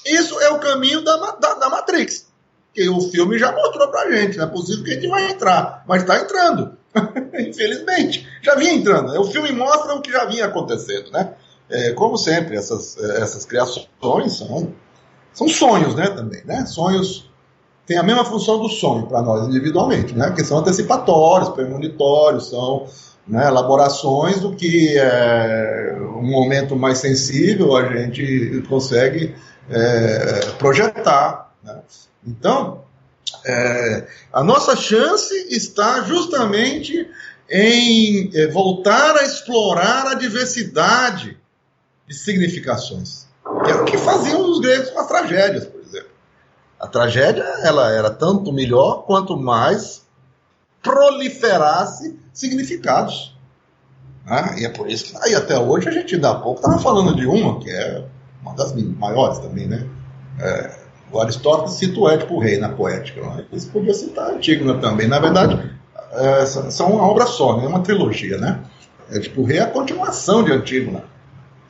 B: Isso é o caminho da Matrix. Que o filme já mostrou pra gente. Não é possível que a gente vai entrar, mas está entrando. Infelizmente. Já vinha entrando. O filme mostra o que já vinha acontecendo, né? Como sempre, essas criações são sonhos, né? Também, né? Sonhos têm a mesma função do sonho para nós individualmente, né? Porque são antecipatórios, premonitórios, são... elaborações do que um momento mais sensível a gente consegue projetar, né? Então, a nossa chance está justamente em voltar a explorar a diversidade de significações, que é o que faziam os gregos com as tragédias, por exemplo. A tragédia ela era tanto melhor quanto mais proliferasse significados. E é por isso que aí até hoje a gente ainda há pouco estava falando de uma, que é uma das maiores também, né? O Aristóteles cita o Édipo Rei na poética. Isso podia citar a Antígona também. Na verdade, são uma obra só, né? É uma trilogia, né? Édipo Rei é a continuação de Antígona,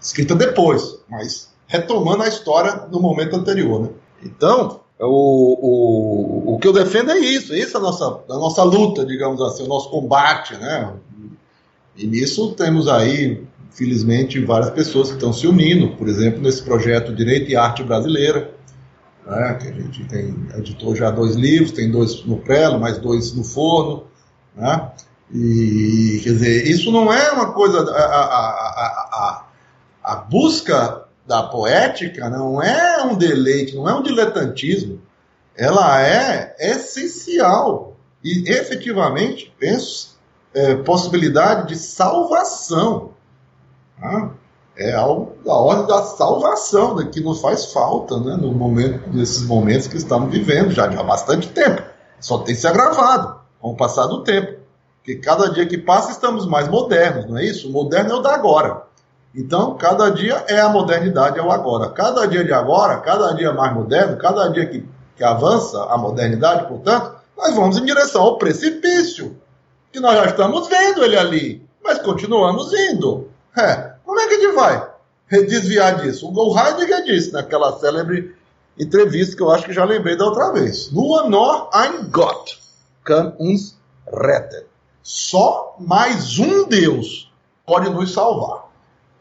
B: escrita depois, mas retomando a história no momento anterior, né? Então, o que eu defendo é isso é a nossa luta, digamos assim, o nosso combate, né? E nisso temos aí, felizmente, várias pessoas que estão se unindo, por exemplo, nesse projeto Direito e Arte Brasileira, né? Que a gente editou já 2 livros, tem 2 no prelo, mais 2 no forno, né? E, quer dizer, isso não é uma coisa... A busca da poética não é um deleite, não é um diletantismo. Ela é essencial. E, efetivamente, penso, possibilidade de salvação. É algo da ordem da salvação, né, que nos faz falta, né, nesses momentos que estamos vivendo já há bastante tempo. Só tem se agravado com o passar do tempo. Porque cada dia que passa estamos mais modernos, não é isso? O moderno é o da agora. Então, cada dia é a modernidade, é o agora. Cada dia de agora, cada dia mais moderno, cada dia que avança a modernidade, portanto, nós vamos em direção ao precipício, que nós já estamos vendo ele ali, mas continuamos indo. Como é que a gente vai desviar disso? O Heidegger disse naquela célebre entrevista que eu acho que já lembrei da outra vez. Nur noch ein Gott kann uns retten. só mais um Deus pode nos salvar.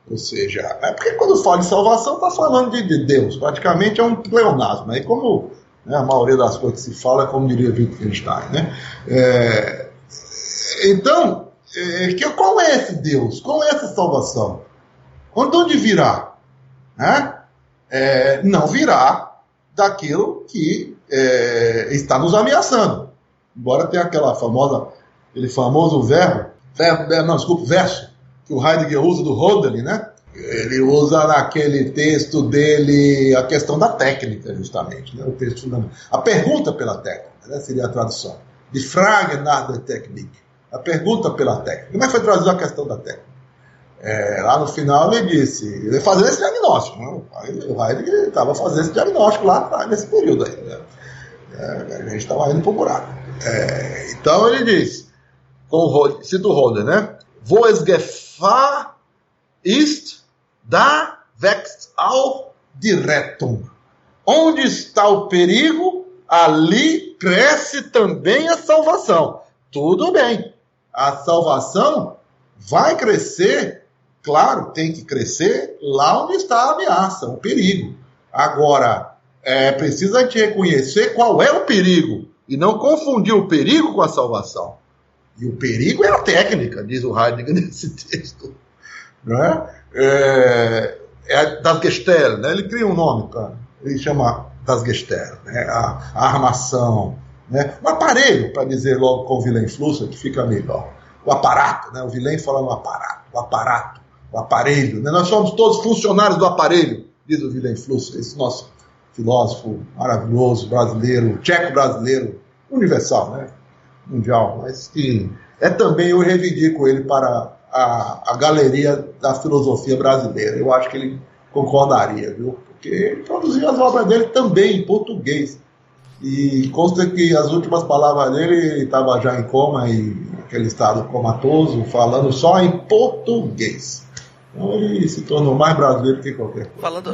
B: Ou seja, é porque quando fala de salvação, está falando de Deus. Praticamente é um pleonasmo. Aí como, né, a maioria das coisas que se fala é como diria Wittgenstein, né? Então, qual é esse Deus? Qual é essa salvação? De onde virá? Né? Não virá daquilo que está nos ameaçando. Embora tenha aquele famoso verso que o Heidegger usa do Hölderlin, né? Ele usa naquele texto dele a questão da técnica, justamente, né? O texto fundamental. A pergunta pela técnica, né? Seria a tradução. Die Frage nach der Technik. A pergunta pela técnica. Como é que foi traduzido a questão da técnica? Lá no final ele disse, ele fazendo esse diagnóstico, né? O Heidegger estava fazendo esse diagnóstico lá atrás, nesse período aí, né? A gente estava indo para o buraco. Então ele diz, cito o Hölderlin, né? Wo es Gefahr ist, da wächst auch die Rettung. Onde está o perigo, ali cresce também a salvação. Tudo bem, a salvação vai crescer, claro, tem que crescer lá onde está a ameaça, o perigo. Agora, é preciso a gente reconhecer qual é o perigo e não confundir o perigo com a salvação. E o perigo é a técnica, diz o Heidegger nesse texto. Né? Das Gestell, né? Ele cria um nome, cara. Ele chama das Gestell, né? A armação, né? Um aparelho, para dizer logo com o Wilhelm Flusser, que fica melhor. O aparato, né? O Wilhelm fala no aparato, o aparelho. Né? Nós somos todos funcionários do aparelho, diz o Wilhelm Flusser, esse nosso filósofo maravilhoso, brasileiro, tcheco-brasileiro, universal, né? Mundial, mas que também eu reivindico ele para a galeria da filosofia brasileira. Eu acho que ele concordaria, viu? Porque ele produziu as obras dele também em português. E consta que as últimas palavras dele, ele estava já em coma, e aquele estado comatoso, falando só em português. Então ele se tornou mais brasileiro que qualquer coisa.
A: Falando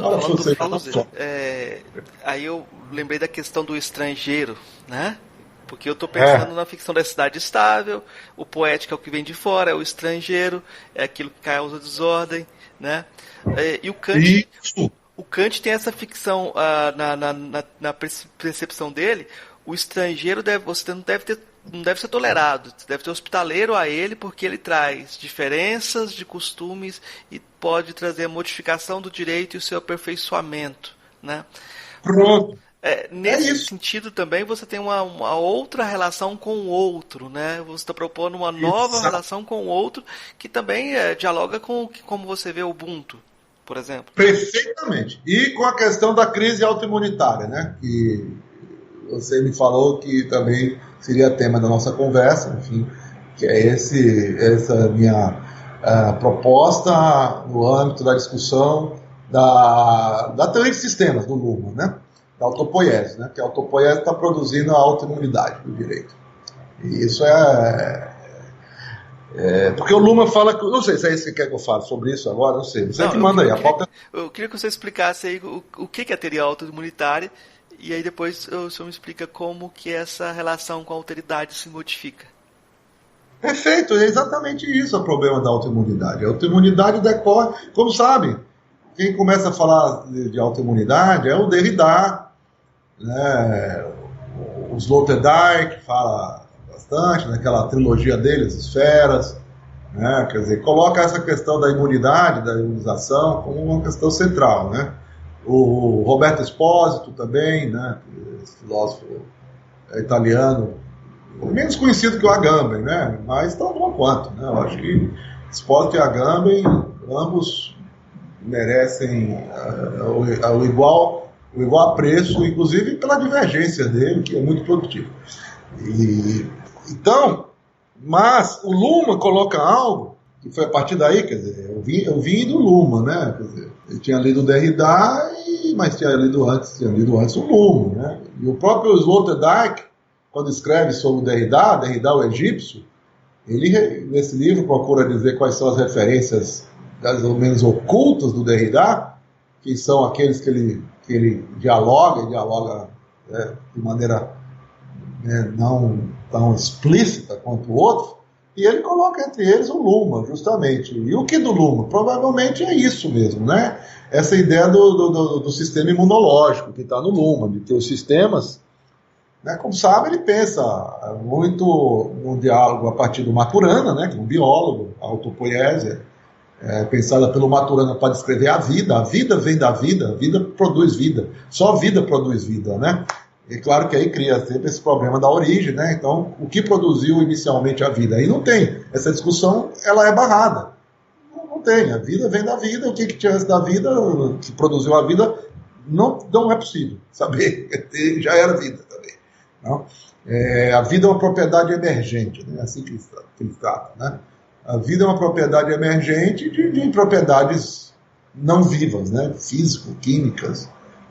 A: aí eu lembrei da questão do estrangeiro, né? Porque eu estou pensando na ficção da cidade estável, o poético é o que vem de fora, é o estrangeiro, é aquilo que causa desordem, né? E o Kant, o Kant tem essa ficção na percepção dele, o estrangeiro você não deve ser tolerado, você deve ser hospitaleiro a ele, porque ele traz diferenças de costumes e pode trazer a modificação do direito e o seu aperfeiçoamento, né?
B: Pronto.
A: Nesse sentido também você tem uma outra relação com o outro, né? Você está propondo uma nova relação com o outro que também dialoga com como você vê o Ubuntu, por exemplo.
B: Perfeitamente. E com a questão da crise autoimunitária, né? Que você me falou que também seria tema da nossa conversa, enfim, que é essa minha proposta no âmbito da discussão da teoria de sistemas do Luhmann, né? Da autopoiese, né? Que a autopoiese está produzindo a autoimunidade do direito. E isso porque o Luhmann fala que... Não sei se é isso que quer que eu fale sobre isso agora, não sei. Você que manda aí.
A: Eu queria que você explicasse aí o que é a teoria autoimunitária, e aí depois o senhor me explica como que essa relação com a alteridade se modifica.
B: Perfeito, é exatamente isso o problema da autoimunidade. A autoimunidade decorre, como sabe, quem começa a falar de autoimunidade é o Derrida, né? O Sloterdijk fala bastante naquela trilogia dele, as esferas, né? Quer dizer, coloca essa questão da imunidade, da imunização, como uma questão central, né? O Roberto Espósito também, né? Esse filósofo italiano, menos conhecido que o Agamben, né? Mas tão bom quanto, né? Eu acho que Espósito e Agamben, ambos merecem o igual apreço, inclusive pela divergência dele, que é muito produtivo. Então, mas o Luhmann coloca algo que foi a partir daí, quer dizer, eu vim do Luhmann, né? Quer dizer, eu tinha lido o Derrida, mas tinha lido antes o Luhmann, né? E o próprio Sloterdijk, quando escreve sobre o Derrida, o egípcio, ele, nesse livro, procura dizer quais são as referências mais ou menos ocultas do Derrida, que são aqueles que ele dialoga de maneira não tão explícita quanto o outro, E ele coloca entre eles o Luhmann, justamente. E o que do Luhmann? Provavelmente é isso mesmo, né? Essa ideia do sistema imunológico que está no Luhmann, de ter os sistemas, né? Como sabe, ele pensa muito no diálogo a partir do Maturana, né? Que é um biólogo, a autopoiese, pensada pelo Maturana para descrever a vida vem da vida, a vida produz vida, só a vida produz vida, né? E claro que aí cria sempre esse problema da origem, né? Então, o que produziu inicialmente a vida? Aí não tem. Essa discussão, ela é barrada. Não tem. A vida vem da vida. O que tinha antes da vida, que produziu a vida, não é possível saber. Já era vida também. Não? A vida é uma propriedade emergente, né? Assim que ele trata, né? A vida é uma propriedade emergente de propriedades não vivas, né? Físico-químicas,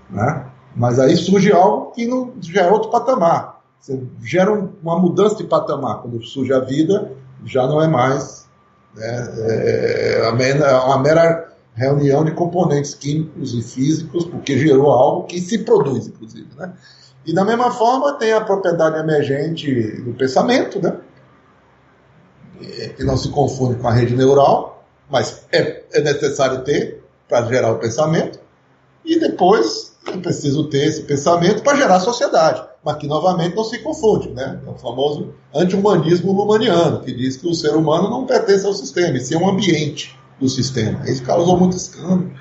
B: né? Mas aí surge algo que já é outro patamar. Você gera uma mudança de patamar. Quando surge a vida, já não é mais, né, uma mera reunião de componentes químicos e físicos, porque gerou algo que se produz, inclusive, né? E da mesma forma tem a propriedade emergente do pensamento, né? Que não se confunde com a rede neural, mas é necessário ter para gerar o pensamento. E depois é preciso ter esse pensamento para gerar sociedade, mas que novamente não se confunde, né? É o famoso anti-humanismo lumaniano, que diz que o ser humano não pertence ao sistema, e sim um ambiente do sistema. Isso causou muito escândalo.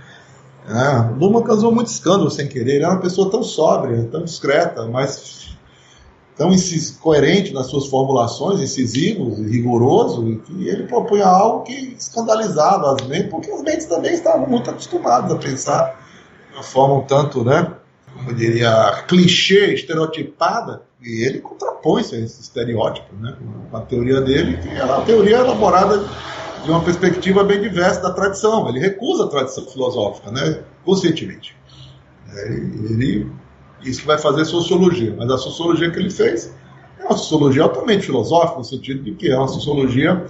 B: Luhmann causou muito escândalo sem querer. Ele era uma pessoa tão sóbria, tão discreta, mas tão coerente nas suas formulações, incisivo e rigoroso, e que ele propunha algo que escandalizava as mentes, porque as mentes também estavam muito acostumadas a pensar de uma forma um tanto, né, como eu diria, clichê, estereotipada, e ele contrapõe-se a esse estereótipo, né, com a teoria dele, que era uma teoria elaborada de uma perspectiva bem diversa da tradição. Ele recusa a tradição filosófica, né, conscientemente. Ele diz que vai fazer sociologia, mas a sociologia que ele fez é uma sociologia altamente filosófica, no sentido de que é uma sociologia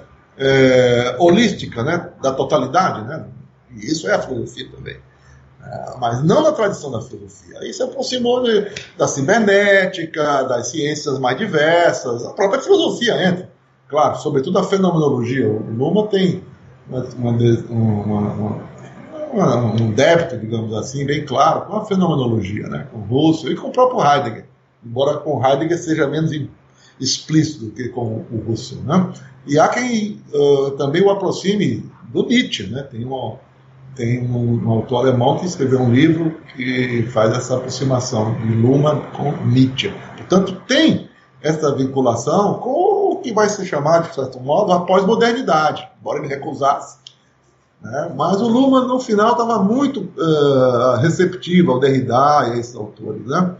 B: holística, né, da totalidade, né, e isso é a filosofia também. Mas não na tradição da filosofia. Aí se aproximou da cibernética, das ciências mais diversas, a própria filosofia entra. Claro, sobretudo a fenomenologia. O Luhmann tem um débito, digamos assim, bem claro com a fenomenologia, né? Com Russell e com o próprio Heidegger, embora com Heidegger seja menos explícito do que com o Russell, né? E há quem também o aproxime do Nietzsche, né? Tem um autor alemão que escreveu um livro que faz essa aproximação de Luhmann com Nietzsche. Portanto, tem essa vinculação com o que vai se chamar, de certo modo, a pós-modernidade, embora ele recusasse. Né? Mas o Luhmann, no final, estava muito receptivo ao Derrida e a esses autores. Né?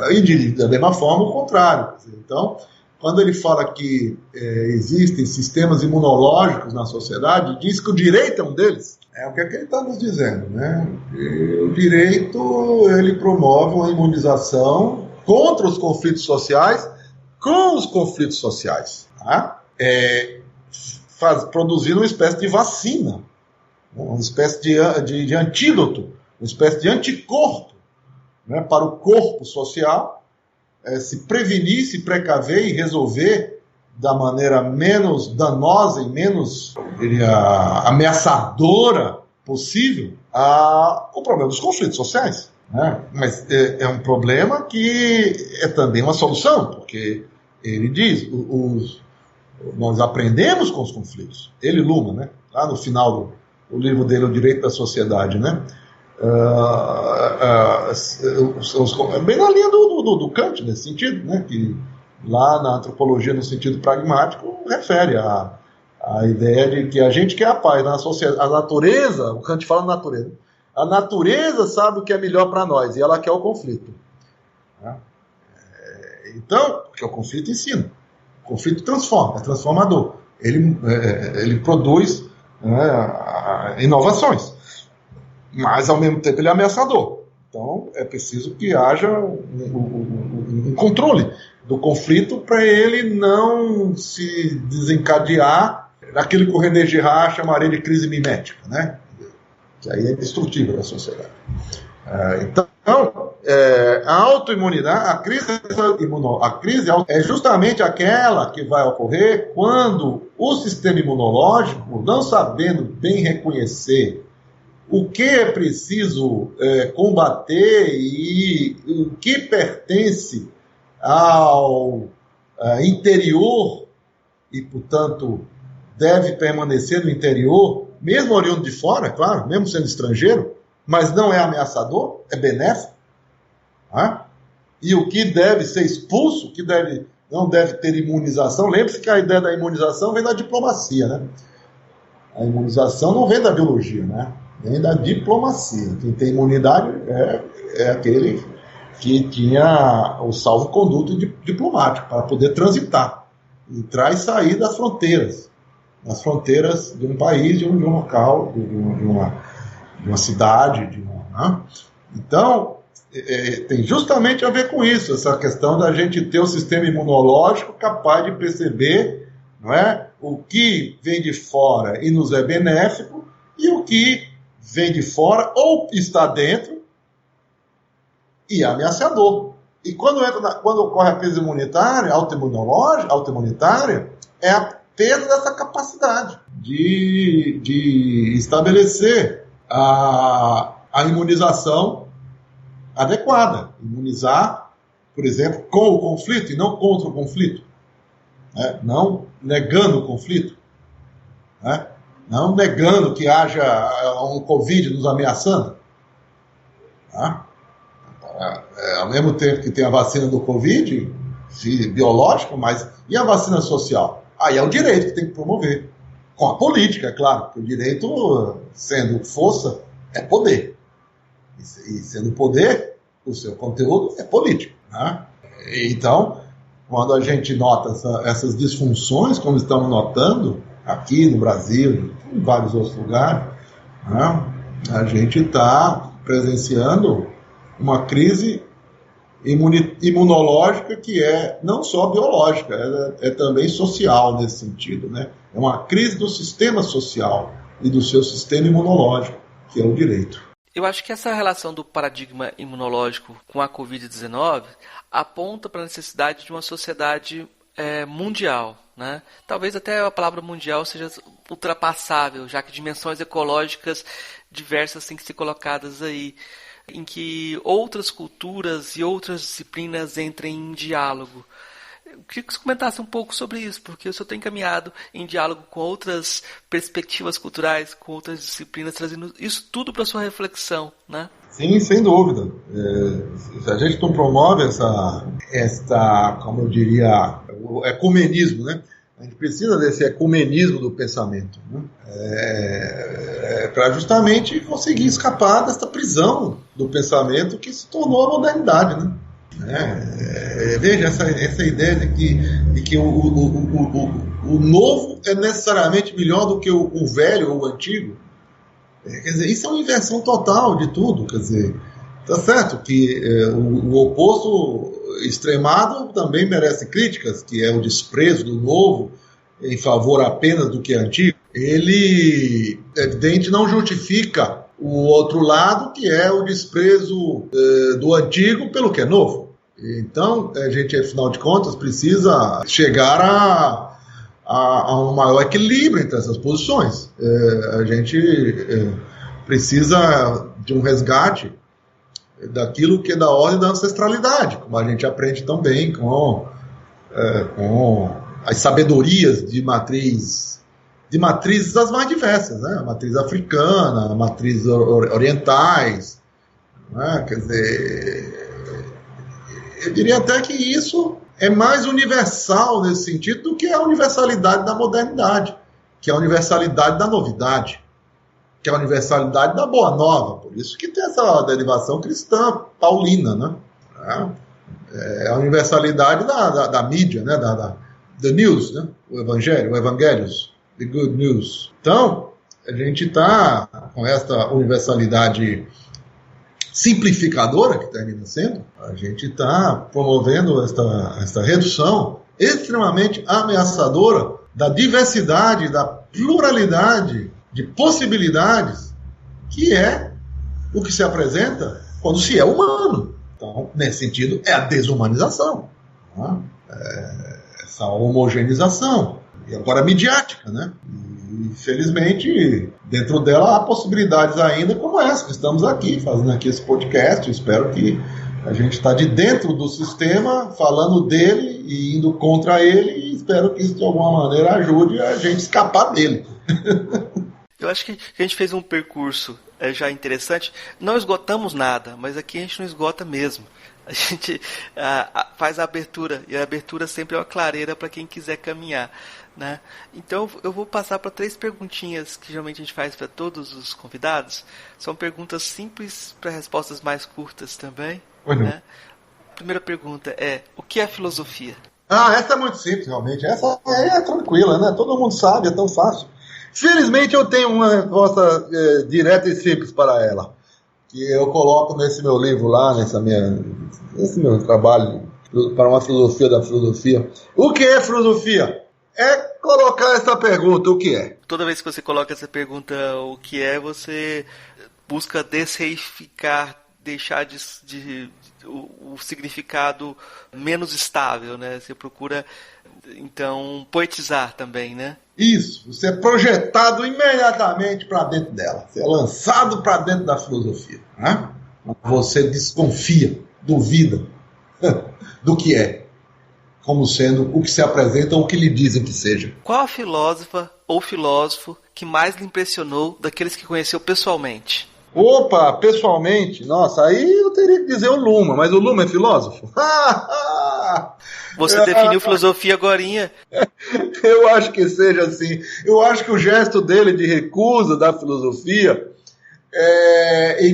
B: E, da mesma forma, o contrário. Então, quando ele fala que existem sistemas imunológicos na sociedade, diz que o direito é um deles. O que é que ele está nos dizendo? Né? E o direito, ele promove uma imunização contra os conflitos sociais, com os conflitos sociais. Tá? Produzindo uma espécie de vacina, uma espécie de antídoto, uma espécie de anticorpo, né, para o corpo social, se prevenir, se precaver e resolver da maneira menos danosa e menos, eu diria, ameaçadora possível o problema dos conflitos sociais. Né? Mas é um problema que é também uma solução, porque ele diz, nós aprendemos com os conflitos. Ele, Luhmann, né? Lá no final do livro dele, O Direito da Sociedade, né? Bem na linha do Kant, nesse sentido, né? Que lá na antropologia, no sentido pragmático, refere a ideia de que a gente quer a paz na sociedade. A natureza, o Kant fala natureza, a natureza sabe o que é melhor para nós e ela quer o conflito. Né? Então, porque o conflito ensina. O conflito transforma, é transformador. Ele produz, né, inovações. Mas, ao mesmo tempo, ele é ameaçador. Então, é preciso que haja um controle do conflito para ele não se desencadear naquilo que o René Girard chamaria de crise mimética, né? Que aí é destrutível da sociedade. Então, a autoimunidade, a crise é justamente aquela que vai ocorrer quando o sistema imunológico, não sabendo bem reconhecer o que é preciso combater e o que pertence ao interior e, portanto, deve permanecer no interior, mesmo oriundo de fora, claro, mesmo sendo estrangeiro, mas não é ameaçador, é benéfico. E o que deve ser expulso, o que não deve ter imunização. Lembre-se que a ideia da imunização vem da diplomacia, né? A imunização não vem da biologia, né? Vem da diplomacia. Quem tem imunidade é aquele que tinha o salvo-conduto diplomático para poder transitar, entrar e sair das fronteiras de um país, de um local, de uma cidade, né? Então, tem justamente a ver com isso, essa questão da gente ter um sistema imunológico capaz de perceber, não é, o que vem de fora e nos é benéfico e o que vem de fora ou está dentro e é ameaçador. E quando ocorre a crise imunitária, autoimunitária, é a perda dessa capacidade de estabelecer a imunização adequada. Imunizar, por exemplo, com o conflito e não contra o conflito. Não negando o conflito. Não negando que haja um Covid nos ameaçando. Ao mesmo tempo que tem a vacina do Covid, biológica, mas e a vacina social? Aí é o direito que tem que promover. Com a política, é claro, porque o direito, sendo força, é poder. E sendo poder, o seu conteúdo é político. Então, quando a gente nota essas disfunções, como estamos notando aqui no Brasil, em vários outros lugares, a gente está presenciando uma crise imunológica que é não só biológica, é também social nesse sentido, né? É uma crise do sistema social e do seu sistema imunológico, que é o direito.
A: Eu acho que essa relação do paradigma imunológico com a Covid-19 aponta para a necessidade de uma sociedade mundial, né? Talvez até a palavra mundial seja ultrapassável, já que dimensões ecológicas diversas têm que ser colocadas aí, em que outras culturas e outras disciplinas entrem em diálogo. Eu queria que você comentasse um pouco sobre isso, porque o senhor tem caminhado em diálogo com outras perspectivas culturais, com outras disciplinas, trazendo isso tudo para a sua reflexão, né?
B: Sim, sem dúvida. Se a gente não promove como eu diria, o ecumenismo, né? A gente precisa desse ecumenismo do pensamento, né? Para justamente conseguir escapar dessa prisão do pensamento que se tornou a modernidade, né? Veja essa ideia de que o novo é necessariamente melhor do que o velho ou o antigo. Quer dizer, isso é uma inversão total de tudo. Quer dizer, tá certo que o oposto extremado também merece críticas, que é o desprezo do novo em favor apenas do que é antigo. Ele, é evidente, não justifica o outro lado, que é o desprezo do antigo pelo que é novo. Então, a gente, afinal de contas, precisa chegar a um maior equilíbrio entre essas posições. A gente precisa de um resgate daquilo que é da ordem da ancestralidade, como a gente aprende também com as sabedorias de matrizes das mais diversas, né? A matriz africana, a matriz orientais, né? Quer dizer, eu diria até que isso é mais universal nesse sentido do que a universalidade da modernidade, que é a universalidade da novidade, que é a universalidade da boa nova. Por isso que tem essa derivação cristã paulina, né? É a universalidade da mídia, né? The news, né? O evangelios, the good news. Então, a gente está com essa universalidade simplificadora, que termina sendo, a gente está promovendo esta redução extremamente ameaçadora da diversidade, da pluralidade de possibilidades, que é o que se apresenta quando se é humano. Então, nesse sentido, é a desumanização, né? Essa homogeneização, e agora midiática, né? E, infelizmente, dentro dela há possibilidades ainda como essa, que estamos aqui, fazendo aqui esse podcast. Espero que a gente está de dentro do sistema, falando dele e indo contra ele, e espero que isso de alguma maneira ajude a gente escapar dele.
A: Eu acho que a gente fez um percurso já interessante. Não esgotamos nada, mas aqui a gente não esgota mesmo. A gente faz a abertura, e a abertura sempre é uma clareira para quem quiser caminhar, né? Então eu vou passar para 3 perguntinhas que geralmente a gente faz para todos os convidados. São perguntas simples para respostas mais curtas também, né? Primeira pergunta é: o que é filosofia?
B: Essa é muito simples, realmente. Essa é tranquila, né? Todo mundo sabe, é tão fácil. Felizmente eu tenho uma resposta direta e simples para ela, que eu coloco nesse meu livro lá, nesse meu trabalho para uma filosofia da filosofia. O que é filosofia? É colocar essa pergunta, o que é?
A: Toda vez que você coloca essa pergunta, o que é, você busca desreificar, deixar o significado menos estável, né? Você procura, então, poetizar também, né?
B: Isso, você é projetado imediatamente para dentro dela. Você é lançado para dentro da filosofia, né? Você desconfia, duvida do que é, como sendo o que se apresenta ou o que lhe dizem que seja.
A: Qual a filósofa ou filósofo que mais lhe impressionou daqueles que conheceu pessoalmente?
B: Opa, pessoalmente? Nossa, aí eu teria que dizer o Luma, mas o Luma é filósofo?
A: Você definiu filosofia agorinha.
B: Eu acho que seja assim. Eu acho que o gesto dele de recusa da filosofia e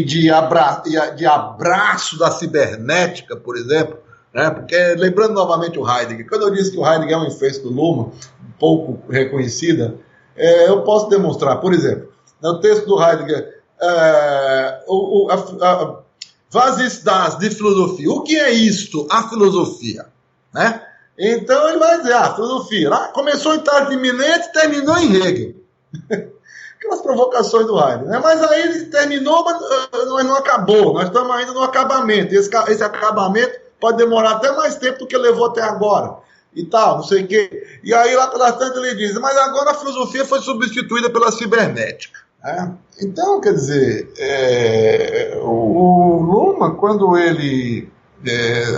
B: de abraço da cibernética, por exemplo, né? Porque, lembrando novamente o Heidegger, quando eu disse que o Heidegger é um efeito do Luma, pouco reconhecida, eu posso demonstrar, por exemplo, no texto do Heidegger, Was ist das de filosofia? O que é isto, a filosofia? Né? Então ele vai dizer, a filosofia começou em tarde iminente e terminou em Hegel. Aquelas provocações do Heidegger. Né? Mas aí ele terminou, mas não acabou. Nós estamos ainda no acabamento. Esse acabamento pode demorar até mais tempo do que levou até agora. E tal, não sei o quê. E aí lá pelas tantas ele diz, mas agora a filosofia foi substituída pela cibernética. Então, quer dizer, o Luma, quando ele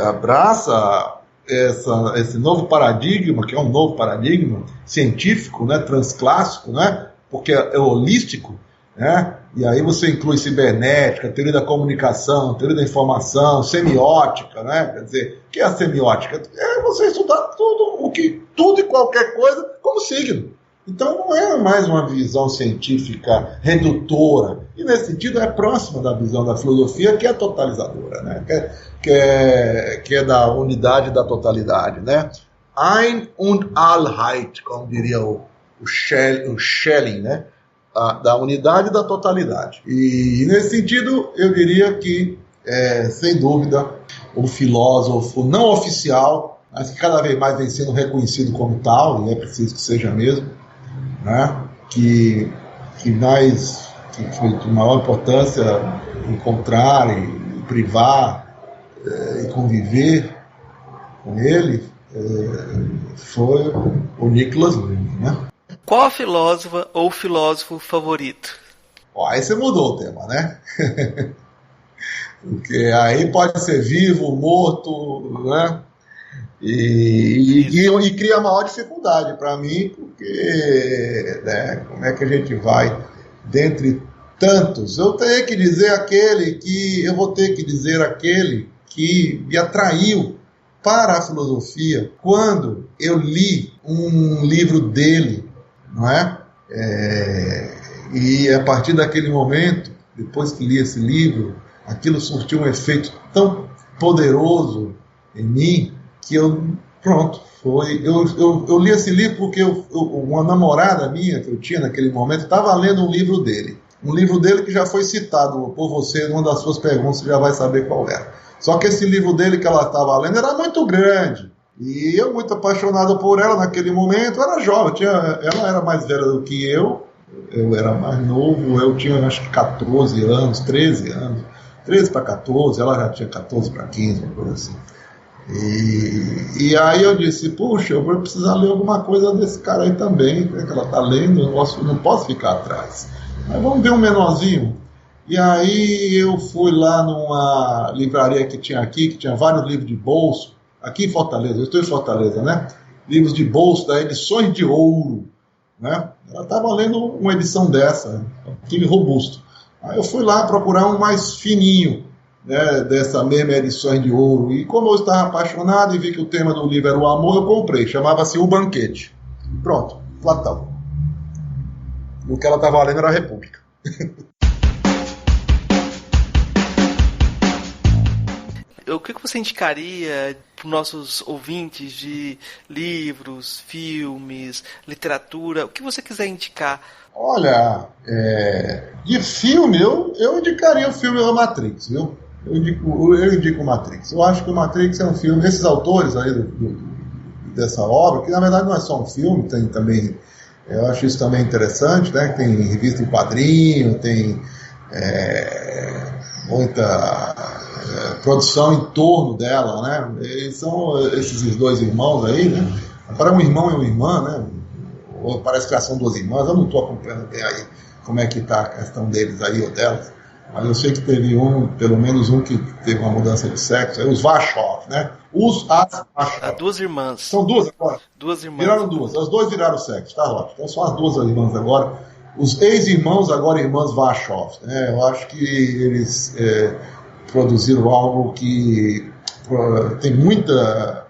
B: abraça esse novo paradigma, que é um novo paradigma científico, né, transclássico, né, porque é holístico, né, e aí você inclui cibernética, teoria da comunicação, teoria da informação, semiótica, né, quer dizer, o que é a semiótica? É você estudar tudo e qualquer coisa como signo. Então não é mais uma visão científica redutora, e nesse sentido é próxima da visão da filosofia, que é totalizadora, né? que é da unidade da totalidade, né? Ein und Allheit, como diria o Schelling, né? Da unidade e da totalidade. E nesse sentido eu diria que, sem dúvida, o filósofo não oficial, mas que cada vez mais vem sendo reconhecido como tal, e é preciso que seja mesmo, né? que foi de maior importância encontrar e privar e conviver com ele, foi o Niklas Luhmann, né?
A: Qual a filósofa ou filósofo favorito?
B: Aí você mudou o tema, né? Porque aí pode ser vivo, morto, né? E cria maior dificuldade para mim, porque, né, como é que a gente vai dentre tantos? Eu vou ter que dizer aquele que me atraiu para a filosofia quando eu li um livro dele, não é? E a partir daquele momento, depois que li esse livro, aquilo surtiu um efeito tão poderoso em mim que eu li esse livro porque uma namorada minha que eu tinha naquele momento estava lendo um livro dele que já foi citado por você numa das suas perguntas, você já vai saber qual era. Só que esse livro dele que ela estava lendo era muito grande, e eu muito apaixonado por ela naquele momento. Eu era jovem, ela era mais velha do que eu era mais novo, eu tinha acho que 14 anos, 13 anos, 13 para 14, ela já tinha 14 para 15, uma coisa assim. E aí eu disse, puxa, eu vou precisar ler alguma coisa desse cara aí também, que ela está lendo, eu não posso ficar atrás. Mas vamos ver um menorzinho. E aí eu fui lá numa livraria que tinha aqui, que tinha vários livros de bolso, aqui em Fortaleza, eu estou em Fortaleza, né? Livros de bolso da Edições de Ouro, né? Ela estava lendo uma edição dessa, aquele robusto. Aí eu fui lá procurar um mais fininho, né, dessa mesma Edições de Ouro. E como eu estava apaixonado e vi que o tema do livro era o amor, eu comprei. Chamava-se O Banquete. Pronto, Platão. O que ela estava lendo era a República.
A: O que você indicaria para os nossos ouvintes de livros, filmes, literatura? O que você quiser indicar?
B: Olha, de filme, eu indicaria o filme da Matrix, viu? Eu indico o Matrix. Eu acho que o Matrix é um filme, esses autores aí dessa obra, que na verdade não é só um filme, tem também, eu acho isso também interessante, né? Tem revista em quadrinho, tem muita produção em torno dela, né? E são esses dois irmãos aí, né? Agora um irmão e uma irmã, né? Ou parece que são duas irmãs, eu não estou acompanhando bem aí como é que está a questão deles aí ou delas, mas eu sei que teve pelo menos um que teve uma mudança de sexo, os Vachov, né? Vachov.
A: Duas irmãs.
B: São duas agora?
A: Duas irmãs.
B: Viraram duas, as duas viraram sexo, tá ótimo. Então são as duas irmãs agora, os ex-irmãos agora irmãs Vachov, né? Eu acho que eles produziram algo que tem muita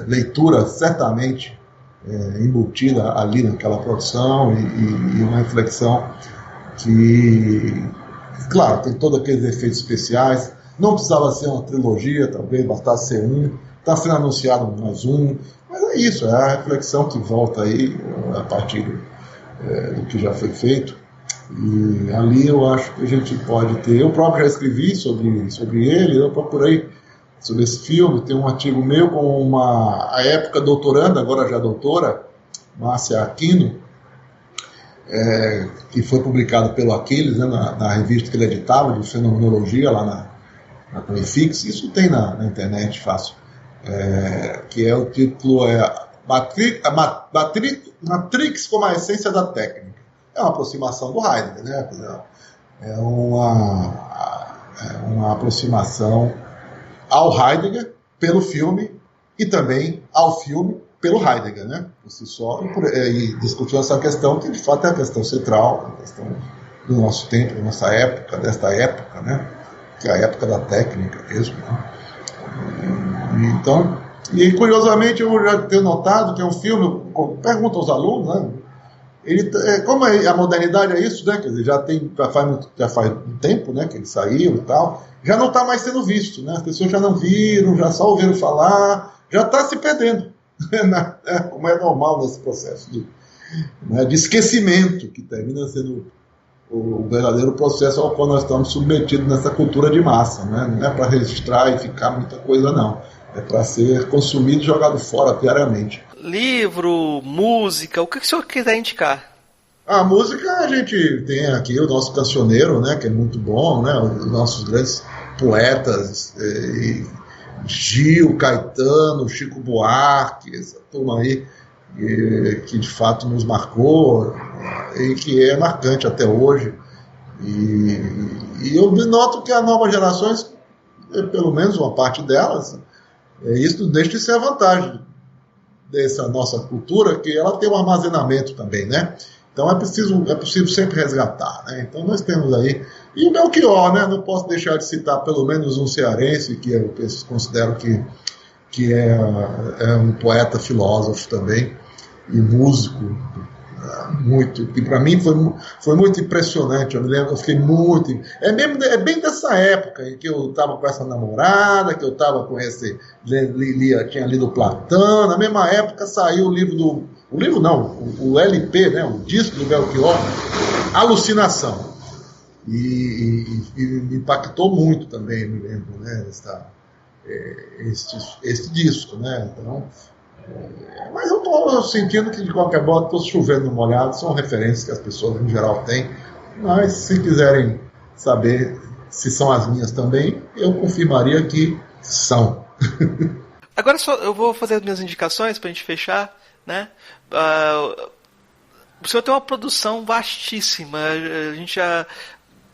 B: leitura, certamente, embutida ali naquela produção e uma reflexão que, claro, tem todos aqueles efeitos especiais. Não precisava ser uma trilogia, talvez bastasse ser um. Está sendo anunciado mais um, mas é isso, é a reflexão que volta aí a partir do que já foi feito. E ali eu acho que a gente pode ter. Eu próprio já escrevi sobre ele, eu procurei sobre esse filme, tem um artigo meu com a época doutoranda, agora já doutora, Márcia Aquino, que foi publicado pelo Aquiles, né, na revista que ele editava, de fenomenologia, lá na Unifix. Isso tem na internet, fácil. Que o título Matrix como a essência da técnica. É uma aproximação do Heidegger, né? É uma aproximação ao Heidegger pelo filme e também ao filme pelo Heidegger, né? Por si só, e discutindo essa questão que de fato é a questão central, a questão do nosso tempo, da nossa época, desta época, né? Que é a época da técnica mesmo, né? Então, e curiosamente eu já tenho notado que é um filme, eu pergunto aos alunos, né? Como a modernidade é isso, né? Quer dizer, já faz um tempo, né, que ele saiu e tal, já não está mais sendo visto, né? As pessoas já não viram, já só ouviram falar, já está se perdendo, como é normal nesse processo de esquecimento, que termina sendo o verdadeiro processo ao qual nós estamos submetidos nessa cultura de massa, né? Não é para registrar e ficar muita coisa, não. É para ser consumido e jogado fora diariamente.
A: Livro, música, o que o senhor quiser indicar?
B: A música, a gente tem aqui o nosso cancioneiro, né, que é muito bom, né, os nossos grandes poetas, Gil, Caetano, Chico Buarque, essa turma aí, que de fato nos marcou e que é marcante até hoje. E eu noto que as novas gerações, pelo menos uma parte delas, isso deixa de ser a vantagem dessa nossa cultura, que ela tem um armazenamento também, né? Então é possível sempre resgatar, né? Então nós temos aí, e o Belchior, né? Não posso deixar de citar pelo menos um cearense, que eu considero que é um poeta filósofo também, e músico, muito, que para mim foi muito impressionante. Eu me lembro, eu fiquei muito. É bem dessa época em que eu estava com essa namorada, que eu estava com tinha lido Platão. Na mesma época saiu o LP, né, o disco do Belchior, Alucinação. E me impactou muito também, me lembro, né, este disco, né? Então. Mas eu estou sentindo que de qualquer modo estou chovendo no molhado, são referências que as pessoas em geral têm, mas se quiserem saber, se são as minhas também, eu confirmaria que são.
A: Agora só eu vou fazer as minhas indicações para a gente fechar, né? O senhor tem uma produção vastíssima. A gente já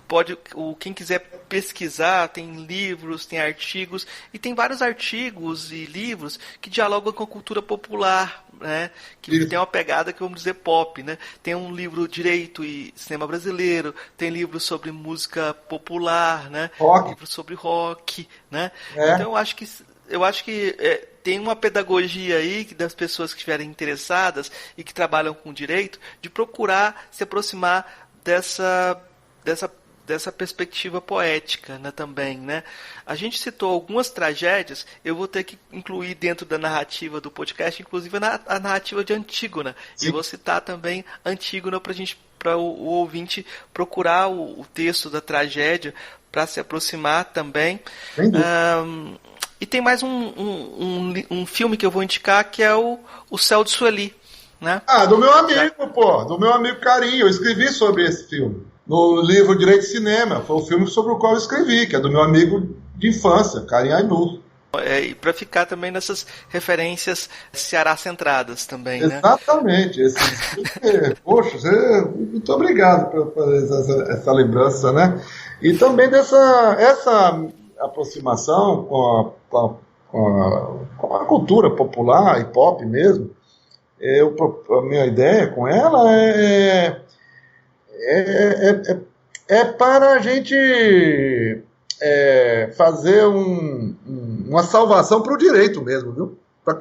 A: pode, quem quiser pesquisar, tem livros, tem artigos, e tem vários artigos e livros que dialogam com a cultura popular, né? Que tem uma pegada que vamos dizer pop, né? Tem um livro Direito e Cinema Brasileiro, tem livro sobre música popular, né? Livro sobre rock, né? Então eu acho que tem uma pedagogia aí das pessoas que estiverem interessadas e que trabalham com direito de procurar se aproximar dessa perspectiva poética, né, também, né? A gente citou algumas tragédias, eu vou ter que incluir dentro da narrativa do podcast, inclusive a narrativa de Antígona. Sim. E vou citar também Antígona para o ouvinte procurar o texto da tragédia para se aproximar também. E tem mais um filme que eu vou indicar, que é o Céu de Sueli, né?
B: Do meu amigo, do meu amigo Carinho. Eu escrevi sobre esse filme no livro Direito de Cinema. Foi o filme sobre o qual eu escrevi, que é do meu amigo de infância, Carinho Ainur.
A: E para ficar também nessas referências Ceará centradas também, né?
B: Exatamente. Poxa, muito obrigado por essa lembrança, né? E também essa aproximação com a cultura popular e pop mesmo. A minha ideia com ela é para a gente fazer uma salvação para o direito mesmo, viu? Para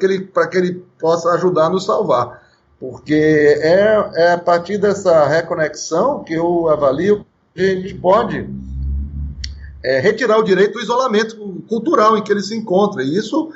B: que ele possa ajudar a nos salvar. Porque é a partir dessa reconexão que eu avalio que a gente pode retirar o direito do isolamento cultural em que ele se encontra. E isso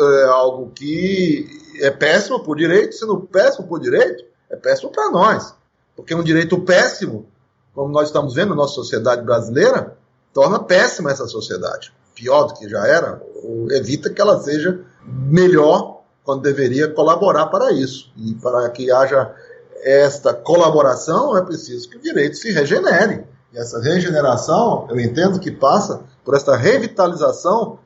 B: é algo que é péssimo para o direito. Sendo péssimo para o direito, é péssimo para nós. Porque um direito péssimo, como nós estamos vendo na nossa sociedade brasileira, torna péssima essa sociedade. Pior do que já era, ou evita que ela seja melhor quando deveria colaborar para isso. E para que haja esta colaboração, é preciso que o direito se regenere. E essa regeneração, eu entendo que passa por essa revitalização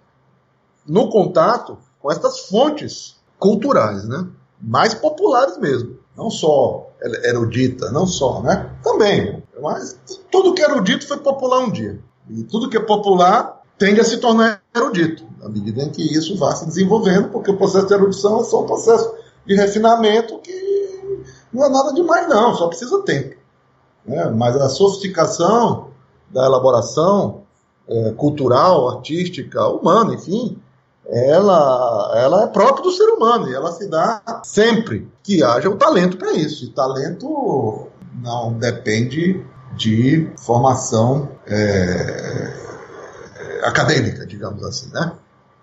B: no contato com estas fontes culturais, né? Mais populares mesmo. Não só erudita, não só, né? Também. Mas tudo que é erudito foi popular um dia. E tudo que é popular tende a se tornar erudito, à medida em que isso vá se desenvolvendo, porque o processo de erudição é só um processo de refinamento que não é nada demais, não, só precisa tempo. Mas a sofisticação da elaboração cultural, artística, humana, enfim, ela é própria do ser humano e ela se dá sempre que haja o talento para isso. E talento não depende de formação acadêmica, digamos assim, né?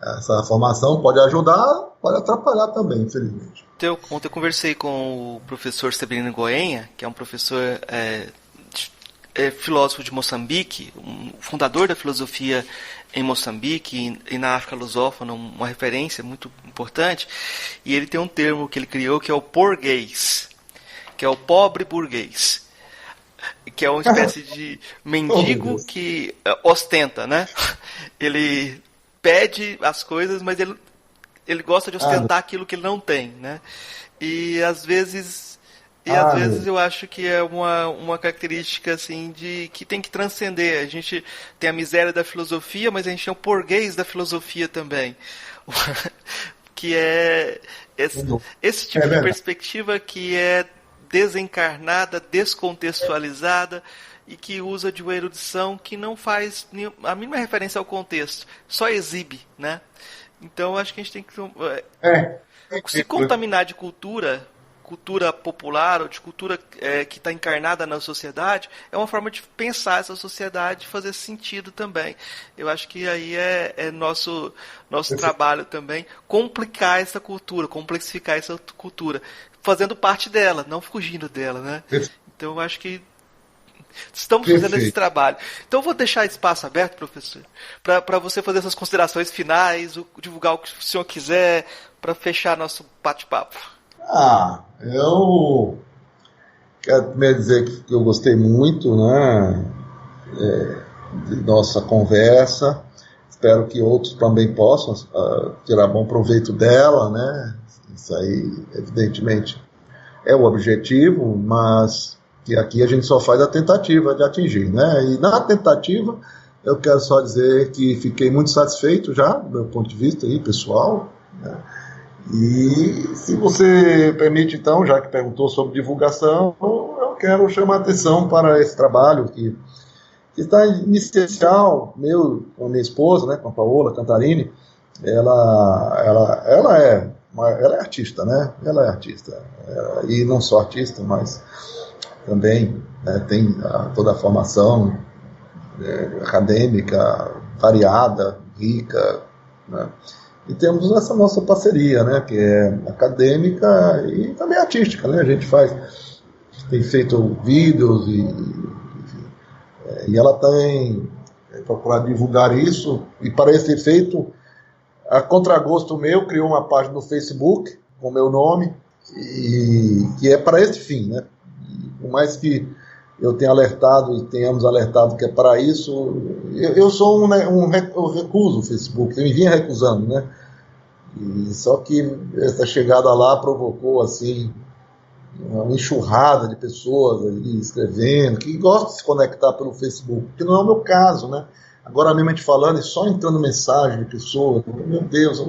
B: Essa formação pode ajudar, pode atrapalhar também, infelizmente.
A: Ontem eu conversei com o professor Severino Goenha, que é um professor filósofo de Moçambique, um fundador da filosofia em Moçambique e na África lusófona, uma referência muito importante, e ele tem um termo que ele criou que é o porguês, que é o pobre burguês, que é uma espécie de mendigo que ostenta, né? Ele pede as coisas, mas ele gosta de ostentar aquilo que ele não tem, né? E às vezes eu acho que é uma característica assim que tem que transcender. A gente tem a miséria da filosofia, mas a gente tem o porguês da filosofia também. Que é esse tipo de perspectiva que é desencarnada, descontextualizada e que usa de uma erudição que não faz a mínima referência ao contexto, só exibe, né? Então acho que a gente tem que se contaminar de cultura popular ou de cultura que está encarnada na sociedade é uma forma de pensar essa sociedade, fazer sentido também. Eu acho que aí é nosso trabalho também complicar essa cultura, complexificar essa cultura, fazendo parte dela, não fugindo dela, né? Então eu acho que estamos fazendo esse trabalho. Então eu vou deixar espaço aberto, professor, para você fazer essas considerações finais, divulgar o que o senhor quiser, para fechar nosso bate-papo.
B: Eu quero primeiro dizer que eu gostei muito, né, de nossa conversa. Espero que outros também possam tirar bom proveito dela, né? Isso aí, evidentemente, é o objetivo, mas que aqui a gente só faz a tentativa de atingir, né? E na tentativa, eu quero só dizer que fiquei muito satisfeito já, do meu ponto de vista aí, pessoal, né? E se você permite, então, já que perguntou sobre divulgação, eu quero chamar a atenção para esse trabalho que está inicial, meu, com a minha esposa, né, com a Paola Cantarini. Ela é artista, né? Ela é artista. E não só artista, mas também, né, tem toda a formação acadêmica, variada, rica, né? E temos essa nossa parceria, né, que é acadêmica e também artística, né? A gente tem feito vídeos e ela tem procurado divulgar isso, e para esse efeito, a contragosto meu, criou uma página no Facebook com o meu nome, e que é para esse fim, né? E por mais que eu tenha alertado e tenhamos alertado que é para isso, eu sou eu recuso o Facebook, eu me vinha recusando, né? E só que essa chegada lá provocou, assim, uma enxurrada de pessoas ali escrevendo, que gostam de se conectar pelo Facebook, que não é o meu caso, né? Agora mesmo a gente falando e só entrando mensagem de pessoas, meu Deus,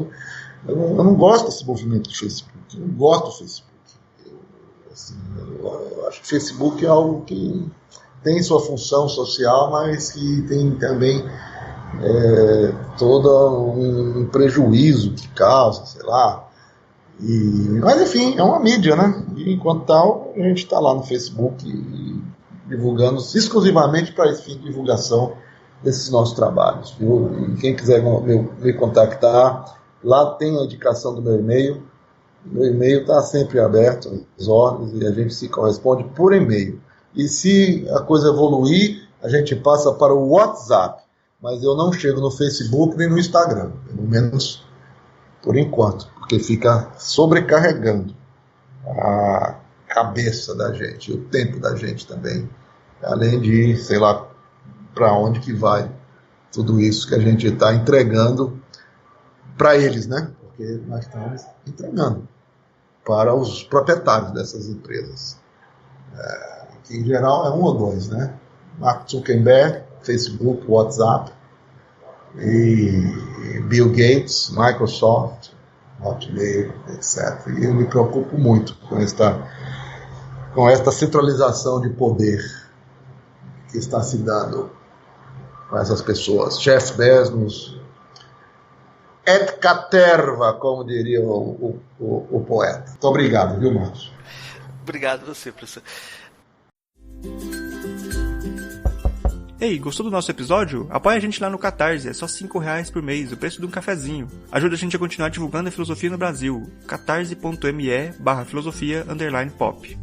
B: eu não gosto desse movimento de Facebook, eu não gosto do Facebook. Eu acho que o Facebook é algo que tem sua função social, mas que tem também todo um prejuízo que causa, sei lá. Mas enfim, é uma mídia, né? E enquanto tal, a gente está lá no Facebook divulgando exclusivamente para esse fim de divulgação desses nossos trabalhos, viu? E quem quiser me contactar, lá tem a indicação do meu e-mail. Meu e-mail está sempre aberto, as ordens, e a gente se corresponde por e-mail. E se a coisa evoluir, a gente passa para o WhatsApp. Mas eu não chego no Facebook nem no Instagram, pelo menos por enquanto, porque fica sobrecarregando a cabeça da gente, o tempo da gente também, além de, sei lá, para onde que vai tudo isso que a gente está entregando para eles, né? Porque nós estamos entregando para os proprietários dessas empresas, que em geral é um ou dois, né? Mark Zuckerberg, Facebook, WhatsApp, e Bill Gates, Microsoft, Hotmail, etc. E eu me preocupo muito com esta centralização de poder que está se dando com essas pessoas. Jeff Bezos, et caterva, como diria o poeta. Muito obrigado, viu, Marcos?
A: Obrigado a você, professor.
C: Ei, gostou do nosso episódio? Apoia a gente lá no Catarse, é só R$5 por mês, o preço de um cafezinho. Ajuda a gente a continuar divulgando a filosofia no Brasil. catarse.me/filosofia_pop.